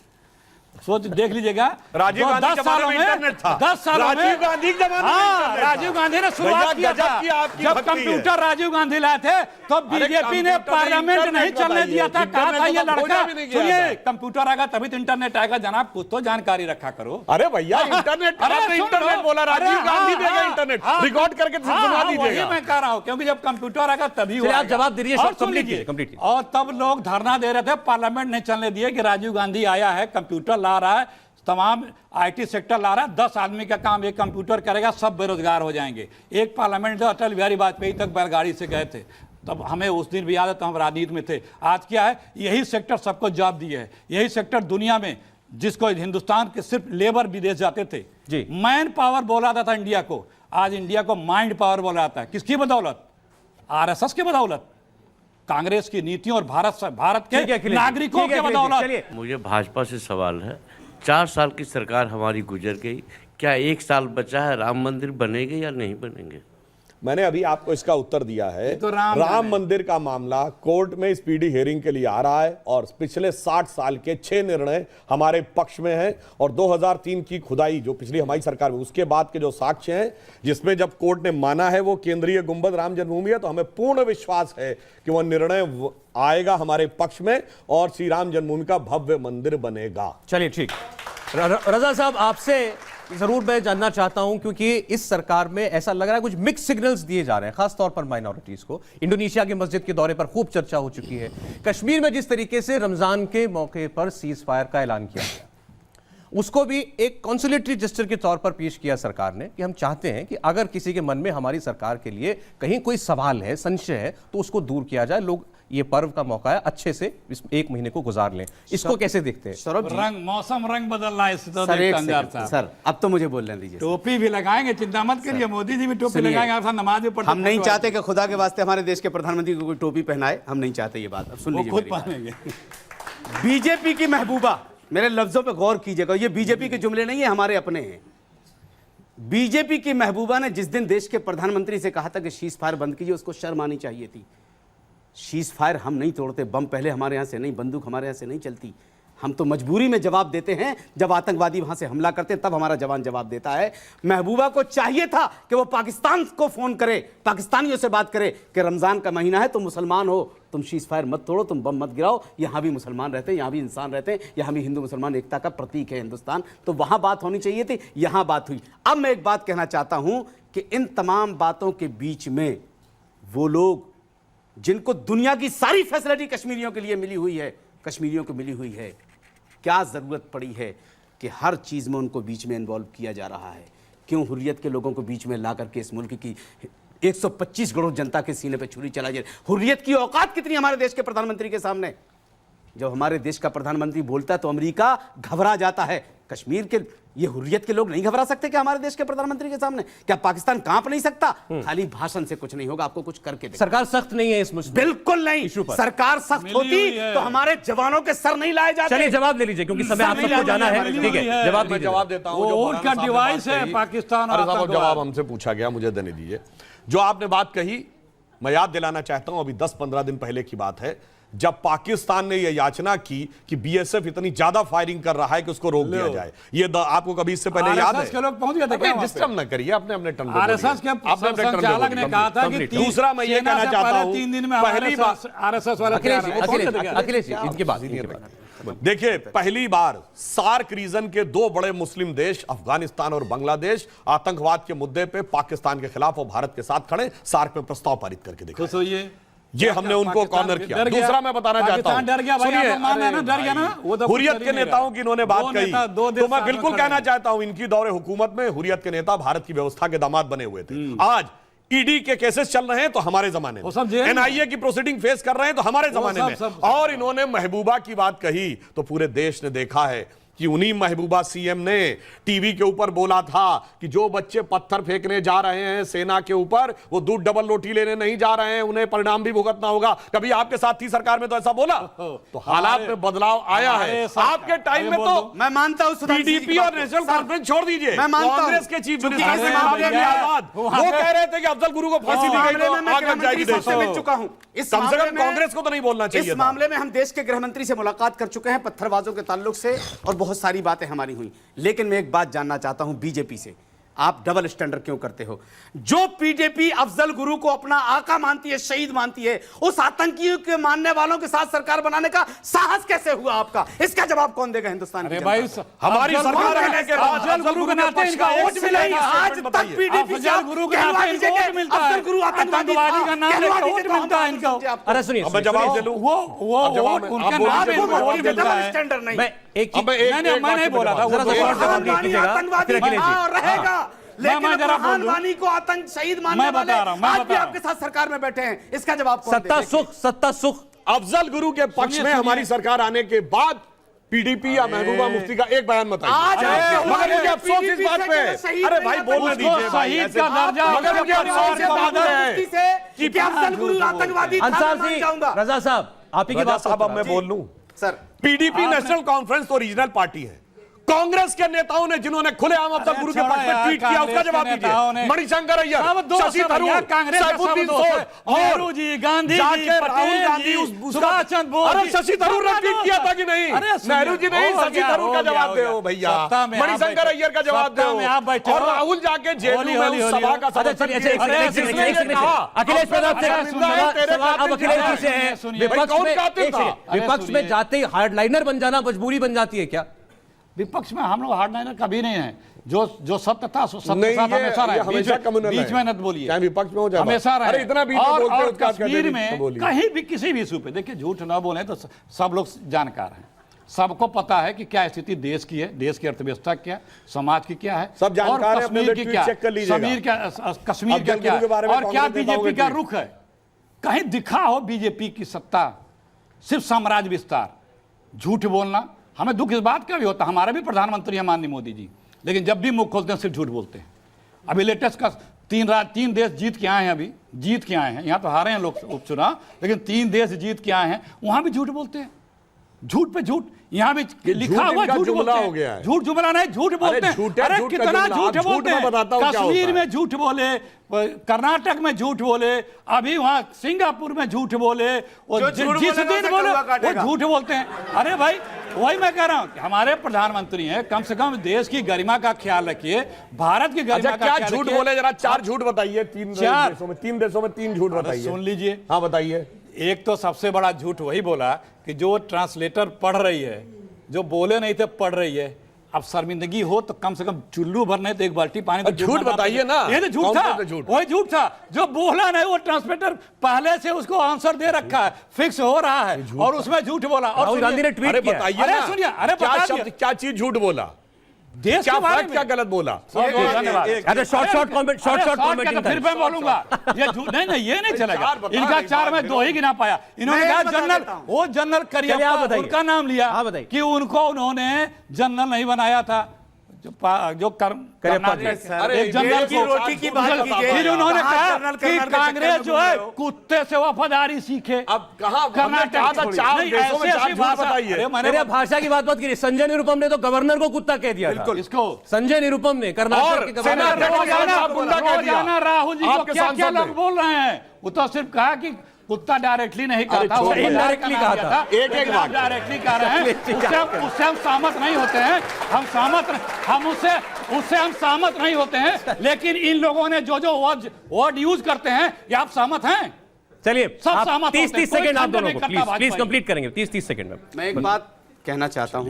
सोच देख लीजिएगा। राजीव गांधी 10 सालों में इंटरनेट था। 10 सालों में राजीव गांधी के जमाने में हाँ, इंटरनेट था। राजीव गांधी ने शुरुआत भैया, किया गजब था। की आपकी जब भक्ति है। कंप्यूटर राजीव गांधी लाए थे तो बीजेपी ने कंप्यूटर पार्लियामेंट इंटरनेट नहीं चलने बताइए। दिया था। कहा था ये इंटरनेट तो लड़का, खोजा भी नहीं गया सुनिए, था। कंप्यूटर आएगा तभी तो इंटरनेट आएगा। जनाब कुछ तो जानकारी रखा करो। अरे भैया, इंटरनेट, अरे आपने सुन इंटरनेट लो। बोला, अरे राजीव गांधी हाँ, देगा हाँ, इंटरनेट, हाँ, रिकॉर्ड करके सुना वही दीजिएगा। मैं कह रहा हूं, क्योंकि जब कंप्यूटर आएगा तभी चलिए, वो आप आएगा। जवाब दे दीजिए, और शॉर्ट सुन कंप्लीट लीजिए, कीजिए, कंप्लीट कीजिए। और तब लोग धरना दे रहे थे, पार्लियामेंट नहीं चलने दिए कि राजीव गांधी आया है, कंप्यूटर ला रहा है, तमाम आईटी सेक्टर ला रहा है, 10 आदमी का काम एक कंप्यूटर करेगा, सब बेरोजगार हो जाएंगे। एक पार्लियामेंट जो अटल बिहारी वाजपेयी तक बैलगाड़ी से गए थे, तब हमें उस दिन भी याद है, तो हम राजनीति में थे। आज क्या है, यही सेक्टर सबको जॉब दिए है। यही सेक्टर दुनिया में, जिसको हिंदुस्तान के सिर्फ लेबर विदेश जाते थे, जी। मैन पावर बोला जाता था इंडिया को, आज इंडिया को माइंड पावर बोला जाता है। किसकी बदौलत? आरएसएस की बदौलत, कांग्रेस की नीतियों और भारत ठीक है, के अखिलेश जी, नागरिकों ठीक है, के अखिलेश जी, बदौलत। चलिए। मुझे भाजपा से सवाल है। 4 साल की सरकार हमारी गुजर गई, क्या 1 साल बचा है? राम मंदिर बनेंगे या नहीं बनेंगे? मैंने अभी आपको इसका उत्तर दिया है। तो राम राम मंदिर का मामला कोर्ट में स्पीडी हियरिंग के लिए आ रहा है और पिछले 60 साल के 6 निर्णय हमारे पक्ष में हैं और 2003 की खुदाई जो पिछली हमारी सरकार में, उसके बाद के जो साक्ष्य हैं, जिसमें जब कोर्ट ने माना है वो केंद्रीय गुंबद राम जन्मभूमि है, तो हमें पूर्ण विश्वास है कि वह निर्णय आएगा हमारे पक्ष में और श्री राम जन्मभूमि का भव्य मंदिर बनेगा। चलिए, ठीक। रजा साहब, आपसे जरूर मैं जानना चाहता हूं, क्योंकि इस सरकार में ऐसा लग रहा है कुछ मिक्स सिग्नल्स दिए जा रहे हैं, खासतौर पर माइनॉरिटीज को। इंडोनेशिया की मस्जिद के दौरे पर खूब चर्चा हो चुकी है। कश्मीर में जिस तरीके से रमजान के मौके पर सीज फायर का ऐलान किया गया, उसको भी एक कॉन्सुलेटरी जेस्चर के तौर पर पेश किया सरकार ने कि हम चाहते हैं कि अगर किसी के मन में हमारी सरकार के लिए कहीं कोई सवाल है, संशय है, तो उसको दूर किया जाए। लोग, ये पर्व का मौका है, अच्छे से इस 1 महीने को गुजार लें। इसको कैसे देखते हैं? सौरभ जी, रंग, मौसम रंग बदल रहा है इससे तो सर, एक कंगार सेकंड, साहब। सर अब तो मुझे बोलने दीजिए। टोपी भी लगाएंगे, चिंता मत करिए, मोदी जी भी टोपी सुनिए, लगाएंगे, आप नमाज भी पढ़ते। हम नहीं चाहते कि खुदा के वास्ते हमारे देश के प्रधानमंत्री को कोई टोपी पहनाए, हम नहीं चाहते ये बात। अब सुन वो लीजिए खुद मेरी बात। पहनेंगे। बीजेपी की महबूबा, मेरे लफ्जों पे गौर कीजिएगा, ये बीजेपी के जुमले नहीं है, हमारे अपने हैं। बीजेपी की महबूबा ने जिस दिन देश के प्रधानमंत्री से कहा था कि शीज फायर बंद कीजिए, उसको शर्म आनी चाहिए थी। शीज फायर हम नहीं तोड़ते, बम पहले हमारे यहां से नहीं, बंदूक हमारे यहां से नहीं चलती। हम तो मजबूरी में जवाब देते हैं, जब आतंकवादी वहां से हमला करते हैं तब हमारा जवान जवाब देता है। महबूबा को चाहिए था कि वो पाकिस्तान को फोन करे, पाकिस्तानियों से बात करे कि रमजान का महीना है, तो मुसलमान हो, तुम शीज फायर मत तोड़ो, तुम बम मत गिराओ, यहाँ भी मुसलमान रहते हैं, यहाँ भी इंसान रहते हैं, यहाँ भी हिंदू मुसलमान एकता का प्रतीक है हिंदुस्तान। तो वहाँ बात होनी चाहिए थी, यहाँ बात हुई। अब मैं एक बात कहना चाहता हूँ कि इन तमाम बातों के बीच में वो लोग जिनको दुनिया की सारी फैसिलिटी कश्मीरियों के लिए मिली हुई है, कश्मीरियों को मिली हुई है, क्या ज़रूरत पड़ी है कि हर चीज़ में उनको बीच में इन्वॉल्व किया जा रहा है? क्यों हुर्रियत के लोगों को बीच में ला करके इस मुल्क की 125 करोड़ जनता के सीने पे छुरी चला जाए? हुर्रियत की औकात कितनी हमारे देश के प्रधानमंत्री के सामने? जब हमारे देश का प्रधानमंत्री बोलता है तो अमेरिका घबरा जाता है। कश्मीर के ये हुर्रियत के लोग नहीं घबरा सकते क्या हमारे देश के प्रधानमंत्री के सामने? क्या पाकिस्तान कांप नहीं सकता? खाली भाषण से कुछ नहीं होगा, आपको कुछ करके देखो। सरकार सख्त नहीं है इस मुद्दे बिल्कुल नहीं। सरकार सख्त होती तो हमारे जवानों के सर नहीं लाए जाते। चलिए जवाब ले लीजिए, क्योंकि समय आप सबको जाना है। ठीक है, जवाब मैं जवाब देता हूं। वो जो उनका मौलाना साहब ने डिवाइस बात है कही, पाकिस्तान और अरे साहब, आतंकवाद। जवाब हमसे पूछा गया, मुझे देने दीजिए। जो आपने बात कही, मैं याद दिलाना चाहता हूं, अभी 10-15 दिन पहले की बात है, जब पाकिस्तान ने यह याचना की कि बीएसएफ इतनी ज्यादा फायरिंग कर रहा है कि उसको रोक दिया जाए। ये आपको कभी इससे पहले याद है? आरएसएस के लोग पहुंच गए थे क्या? डिस्टर्ब न करिए, अपने टर्न पे आरएसएस के संचालक ने कहा था कि दूसरा मैं ये कहना चाहता हूं, 3 दिन में पहली बात, आरएसएस वाले अखिलेश जी, इनके बाद देखिए, पहली बार सार्क रीजन के 2 बड़े मुस्लिम देश अफगानिस्तान और बांग्लादेश आतंकवाद के मुद्दे पे पाकिस्तान के खिलाफ और भारत के साथ खड़े, सार्क में प्रस्ताव पारित करके देखा। खुश होइए, ये हमने उनको कॉर्नर किया। दूसरा मैं बताना चाहता हूं, डर गया भाई, सुनिए, आप मान रहे हैं ना, डर गया ना। वो तो हुर्रियत के नेताओं की इन्होंने बात कही, तो मैं बिल्कुल कहना चाहता हूं, इनकी दौरे हुकूमत में हुर्रियत के नेता भारत की व्यवस्था के दामाद बने हुए थे। आज ईडी के केसेस चल रहे हैं तो हमारे जमाने में, एनआईए की प्रोसीडिंग फेस कर रहे हैं तो हमारे जमाने में, और इन्होंने महबूबा की बात कही तो पूरे देश ने देखा है कि उन्हीं महबूबा सीएम ने टीवी के ऊपर बोला था कि जो बच्चे पत्थर फेंकने जा रहे हैं सेना के ऊपर, वो दूध डबल रोटी लेने नहीं जा रहे हैं, उन्हें परिणाम भी भुगतना होगा। कभी आपके साथ थी सरकार में तो ऐसा बोला? तो हालात में बदलाव आया है। आपके टाइम में तो मैं मानता हूं पीडीपी और नेशनल कॉन्फ्रेंस छोड़ दीजिए, मैं मानता हूं। कांग्रेस के चीफ मिनिस्टर आजाद वो कह रहे थे कि अफजल गुरु को फांसी दी गई तो आग लग जाएगी देश मिल चुका हूं। इस कम से मामले कम में कांग्रेस को तो नहीं बोलना चाहिए। इस मामले में हम देश के गृह मंत्री से मुलाकात कर चुके हैं पत्थरबाजों के ताल्लुक से, और बहुत सारी बातें हमारी हुई। लेकिन मैं एक बात जानना चाहता हूं बीजेपी से, आप डबल स्टैंडर्ड क्यों करते हो? जो बीजेपी अफजल गुरु को अपना आका मानती है, शहीद मानती है, उस आतंकियों के मानने वालों के साथ सरकार बनाने का साहस कैसे हुआ आपका? इसका जवाब कौन देगा हिंदुस्तान की भाई? हमारी सरकार रहने के बाद अफजल गुरु के नाते इनका वोट मिला ही आज तक पीडीपी अफजल गुरु के नाते इनको वोट मिलता है। अफजल गुरु आतंकवादी का नाम लेकर वोट मिलता है इनको। अरे सुनिए, अब मैं जवाब दे लूं, वो वोट उनके नाम पे वोट मिलता है। स्टैंडर्ड नहीं। मैं एक चीज मैं नहीं बोला था, जरा सा और जवाब दे कीजिएगा। आतंकवादी फिर अखिलेश जी। हाँ, रहेगा, लेकिन मैं जरा बोल दूं। वानी को आतंक शहीद मानने मैं वाले बता रहा हूं, मैं आज बता भी रहा हूं। आपके साथ सरकार में बैठे हैं, इसका जवाब कौन सत्ता देगा? सुख अफजल गुरु के पक्ष में हमारी सरकार आने के बाद पीडीपी या महबूबा मुफ्ती का एक बयान बताइए। आज मगर मुझे अफसोस इस बात पे है, अरे भाई बोलने दीजिए भाई, शहीद ऐसे- का दर्जा मगर मुझे अफसोस इस बात पे है कि अफजल गुरु आतंकवादी था, मैं अंसार मान जी, जाऊंगा। रजा साहब, आप ही की रजा बात साहब, अब मैं बोल लूं, सर पीडीपी नेशनल कॉन्फ्रेंस तो रीजनल पार्टी है। कांग्रेस के नेताओं ने जिन्होंने खुलेआम अफजल गुरु के पक्ष में ट्वीट किया, उसका जवाब दीजिए। मणिशंकर अय्यर, शशि थरूर, सैफुद्दीन सोद और नेहरू जी, गांधी जी, जाके राहुल गांधी, सुभाष चंद्र बोस, अरे शशि थरूर ने ट्वीट किया था कि नहीं? नेहरू जी नहीं, शशि थरूर का जवाब दो भैया, मणिशंकर अय्यर का जवाब दो, और राहुल जाके जेल में उस सभा का समर्थन किया। अखिलेश अब अखिलेश जी से है, विपक्ष में जाते ही हार्डलाइनर बन जाना मजबूरी बन जाती है क्या? विपक्ष में हम लोग हार्डलाइनर कभी नहीं है। जो सत्य था सत्य नहीं, साथ हमेशा रहे। हमेशा कम्युनल बीच में मत बोलिए, चाहे विपक्ष में हो जाए, हमेशा रहे। अरे इतना बीच में बोलते हो, और उसका कश्मीर में कहीं भी किसी भी इशू पे देखिए, झूठ ना बोले तो सब लोग जानकार हैं, सबको पता है कि क्या स्थिति देश की है, देश की अर्थव्यवस्था क्या, समाज की क्या है, सब जानकार और है, कश्मीर की क्या, कश्मीर का क्या है, और क्या बीजेपी का रुख है। कहीं दिखा हो बीजेपी की सत्ता सिर्फ साम्राज्य विस्तार, झूठ बोलना। हमें दुख इस बात का भी होता है, हमारे भी प्रधानमंत्री हैं माननीय मोदी जी, लेकिन जब भी मुख खोलते हैं सिर्फ झूठ बोलते हैं। अभी लेटेस्ट का 3 देश जीत के आए हैं, अभी जीत के आए हैं, यहाँ तो हारे हैं लोग उपचुनाव, लेकिन 3 देश जीत के आए हैं, वहां भी झूठ बोलते हैं, झूठ पे झूठ। यहाँ भी लिखा हुआ झूठ बोलते हैं, झूठ जुमला नहीं, झूठ बोलते हैं। अरे कितना झूठ बोलते हैं, कश्मीर में झूठ बोले, कर्नाटक में झूठ बोले, अभी वहां सिंगापुर में झूठ बोले, और जिस दिन बोले वो झूठ बोलते हैं। अरे भाई वही मैं कह रहा हूँ कि हमारे प्रधानमंत्री हैं, कम से कम देश की गरिमा का ख्याल रखिए, भारत की गरिमा अच्छा, का क्या ख्याल झूठ रखिए। बोले जरा, 4 झूठ बताइए। 3 चार? देशों में 3 देशों में 3 झूठ बताइए। सुन लीजिए, हाँ बताइए। एक तो सबसे बड़ा झूठ वही बोला कि जो ट्रांसलेटर पढ़ रही है, जो बोले नहीं थे पढ़ रही है, अब शर्मिंदगी हो तो कम से कम चुल्लू भर नहीं तो एक बाल्टी पानी तो झूठ बताइए ना। ये तो झूठ कौन था, सा झूठ? वही झूठ था। जो बोला नहीं वो ट्रांसलेटर पहले से उसको आंसर दे रखा है, फिक्स हो रहा है, और उसमें झूठ बोला। और राहुल गांधी ने ट्वीट अरे किया है। बताइए अरे ना, सुनिए, अरे क्या बता शब्द, दिए। क्या चीज झूठ बोला, देश क्या के बारे फर्क, में क्या गलत बोला? धन्यवाद। अच्छा, शॉर्ट कमेंट, शॉर्ट कमेंटिंग फिर मैं बोलूंगा ये झूठ नहीं, ये नहीं चलेगा। चार बता इनका रहे 4 में 2 ही गिना पाया। इन्होंने मैं कहा बता जनरल, देता हूं। वो जनरल चलिए, आप करियप्पा, बताइए। उनका नाम लिया आप बताइए। कि उनको उन्होंने जनरल नहीं बनाया था, जो करियप्पा जी। अरे एक जनरल देश की रोटी की बात कीजिए। फिर उन्होंने कहाँ कहा जनरल कि कर्नल के कांग्रेस चक्कर में जो घूम है रहे हो? कुत्ते से वफादारी सीखे। अब कहाँ हमने कर्नाटक कहा था छोड़िए। 4 नहीं, देशों में ऐसी 4 झूठ भाषा- बताइए। अरे मैंने मेरे भाषा की बात मत करिए। संजय निरुपम ने तो गवर्नर को कुत्ता कह दिया था। इसको संजय निरुपम ने कर्नाटक और के सेना गवर्नर अध्यक्ष को- रोजाना गुंडा कह दिया। रोजाना राहुल जी को आपके क्या क्या सांसद लोग ने। बोल रहे हैं। वो तो सिर्फ कहा कि कुत्ता डायरेक्टली नहीं कहा अरे था, वो छोड़िए। indirectly कहा था। एक बात। डायरेक्टली कह रहे हैं। उससे हम सहमत नहीं होते हैं। हम उससे हम सहमत नहीं होते हैं। लेकिन इन लोगों ने जो वर्ड यूज करते हैं, ये आप सहमत हैं? चलिए, सब आप सहमत 30 होते हैं। कोई सेकंड आप खंडन दोनों नहीं को करता please Bhajpa please he. Complete करेंगे। 30 सेकंड में। मैं एक बात कहना चाहता हूं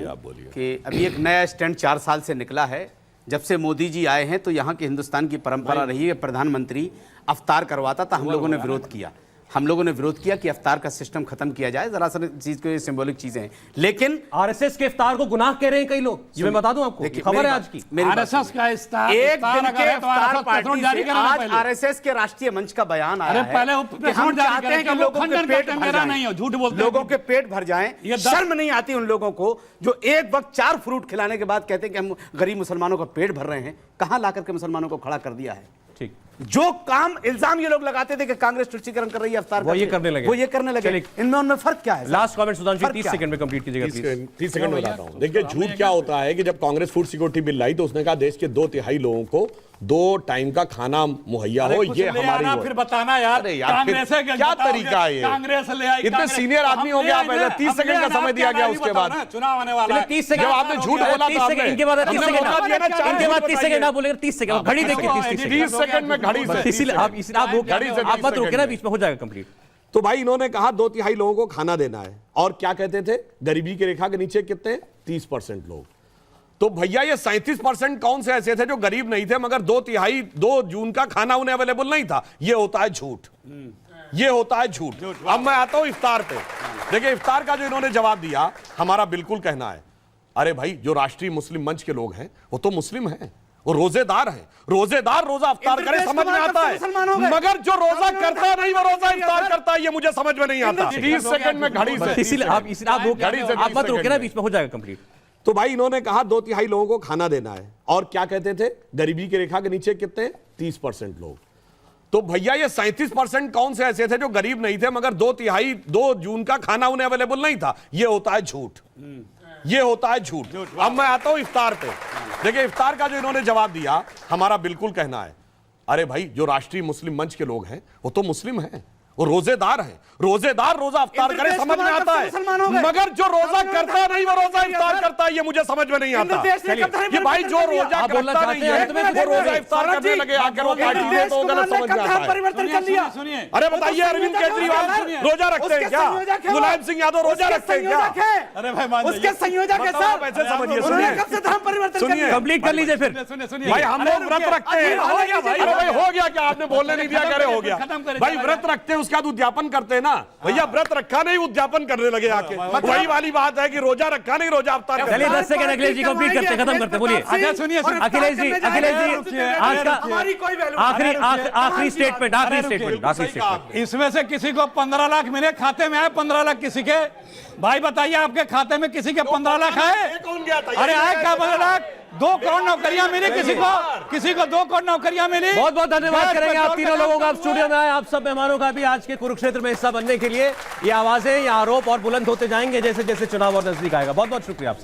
कि अभी एक नया स्टैंड 4 साल से निकला है। जब से मोदी जी आए हैं तो यहाँ की हिंदुस्तान की परंपरा रही है, प्रधानमंत्री अफ्तार करवाता था, हम लोगों ने विरोध किया। हम लोगों ने विरोध किया कि अफ्तार का सिस्टम खत्म किया जाए। जरा सा चीज को, ये सिंबॉलिक चीजें हैं, लेकिन आरएसएस के इफ्तार को गुनाह कह रहे हैं कई लोग। ये मैं बता दूं आपको, देखिए, खबर मेरी है बात- आज की। मेरी बात आरएसएस सुनिए। का इफ्तार एक इफ्तार दिन अगर के है तो आरएसएस इफ्तार प्रेस नोट पार्टी जारी से कराना आज पहले। आरएसएस के राष्ट्रीय मंच का बयान आया अरे है पहले वो कि प्रेस हम नोट जारी चाहते हैं करें कि कि लोगों के खंडन पेट करते हैं, भर मेरा जाएं। नहीं हो, झूठ बोलते हैं। लोगों के पेट भर जाएं। ये 10 शर्म नहीं आती उन लोगों को जो एक वक्त 4 फ्रूट खिलाने के बाद कहते हैं कि हम गरीब मुसलमानों का पेट भर रहे हैं। कहां लाकर के मुसलमानों को खड़ा कर दिया है? ठीक, जो काम इल्जाम ये लोग लगाते थे कि कांग्रेस तुष्टीकरण कर रही है अफ्तार वो ये करके, करने लगे। वो ये करने लगे। चलिए। इनमें उनमें फर्क क्या है? लास्ट कमेंट सुधांशु, फर्क 30 क्या है? सेकंड में कंप्लीट कीजिएगा प्लीज। 30 सेकंड में बताता हूं। देखिए, झूठ क्या होता है कि जब कांग्रेस फूड सिक्योरिटी बिल लाई तो उसने कहा देश के 2/3 लोगों को 2 टाइम का खाना मुहैया हो। कुछ ये ले हमारी आना, वो है। फिर बताना यार। अरे यार, फिर कांग्रेस है कि क्या बताओगे? तरीका है ये? कांग्रेस ले आई, इतने कांग्रेस- सीनियर आदमी हो हम गए आप, ले पहले आए, 30 हम सेकंड ले का आए, समय आप दिया क्या गया, नहीं उसके बताओ बाद ना, चुनाव आने वाला है। 30 सेकंड जब आपने झूठ बोला था आपने। इनके बाद 30 हमने सेकंड मौका दिया ना, चार इनके बाद झूठ 30 सेकंड आप बोलेंगे। 30 सेकंड घड़ी देखिए। 30 सेकंड 30 सेकंड में घड़ी से इसीलिए आप घड़ी से आप 30 मत रुके ना, सेकंड बीच में हो जाएगा कंप्लीट। तो भाई इन्होंने कहा 2/3 लोगों को खाना देना है। और क्या कहते थे? गरीबी की रेखा के नीचे कितने? 30% लोग। तो भैया ये 37% कौन से ऐसे थे जो गरीब नहीं थे मगर 2/3 2 जून का खाना उन्हें अवेलेबल नहीं था? ये होता है झूठ। ये होता है झूठ। अब मैं आता हूं इफ्तार पे। देखिए, इफ्तार का जो इन्होंने जवाब दिया, हमारा बिल्कुल कहना है, अरे भाई जो राष्ट्रीय मुस्लिम मंच के लोग हैं वो तो मुस्लिम हैं, वो रोजेदार हैं। रोजेदार रोजा इफ्तार करे समझ में आता है, मगर जो रोजा करता नहीं वो रोजा इफ्तार करता है, ये मुझे समझ में नहीं आता। 30 सेकंड में घड़ी से इसीलिए आप घड़ी से आप 30 मत रुके ना, सेकंड बीच में हो जाएगा कंप्लीट। तो भाई इन्होंने कहा 2/3 लोगों को खाना देना है। और क्या कहते थे? गरीबी की रेखा के नीचे कितने? 30% लोग। तो भैया ये 37% कौन से ऐसे थे जो गरीब नहीं थे मगर 2/3 2 जून का खाना उन्हें अवेलेबल नहीं था? ये होता है झूठ। ये होता है झूठ। अब मैं आता हूं इफ्तार पे। देखिए, इफ्तार का जो इन्होंने जवाब दिया, हमारा बिल्कुल कहना है, अरे भाई जो राष्ट्रीय मुस्लिम मंच के लोग हैं वो तो मुस्लिम हैं, वो रोजेदार हैं। रोजेदार रोजा इफ्तार करे समझ में आता है, मगर जो रोजा करता नहीं वो रोजा इफ्तार करता है, ये मुझे समझ में नहीं आता कि भाई जो रोजा आप बोलना करता चाहते नहीं हैं है तो मैं वो रोजा इफ्तार करने लगे आकर वो पार्टी में, तो गलत समझ में आता है। परिवर्तन कर लिया। सुनिए, अरे बताइए, अरविंद केजरीवाल रोजा रखते हैं क्या? मुलायम सिंह यादव रोजा रखते हैं क्या? अरे भाई मान उसके संयोजक है मतलब सर। आप ऐसे समझिए। उन्होंने सुनिए, कब से धर्म परिवर्तन कर सुनिए। लिया? कंप्लीट कर लीजिए फिर। सुनिए भाई हम लोग व्रत रखते हैं। हो गया भाई। अरे भाई हो गया क्या? आपने बोलने नहीं दिया, कह रहे हो गया। खत्म करें। भाई व्रत रखते हैं, उसके बाद उद्यापन करते हैं ना। भैया व्रत रखा नहीं, उद्यापन करने लगे आके। वही वाली बात है कि रोजा रखा नहीं, रोजा अवतार कर चलिए लिया। 10 सेकंड अखिलेश जी कंप्लीट करते हैं, खत्म करते हैं, बोलिए। अच्छा सुनिए, अखिलेश जी आज का हमारी कोई वैल्यू आखिरी स्टेटमेंट, आखिरी स्टेटमेंट। इसमें से किसी को 15 लाख मेरे खाते में आए, 15 लाख किसी के? भाई बताइए, आपके खाते में किसी के 15 लाख आए? ये कौन गया था? अरे आए क्या 15 लाख? 2 करोड़ नौकरियां मिली किसी को? किसी को 2 करोड़ नौकरियां मिली? बहुत बहुत धन्यवाद गैस करेंगे आप पेट्रोल तीनों का लोगों का, आप दाम स्टूडियो में आए, आप सब मेहमानों का भी आज के कुरुक्षेत्र में हिस्सा बनने के लिए। ये आवाजें, ये आरोप और बुलंद होते जाएंगे जैसे जैसे चुनाव और नजदीक आएगा। बहुत बहुत शुक्रिया आप सब।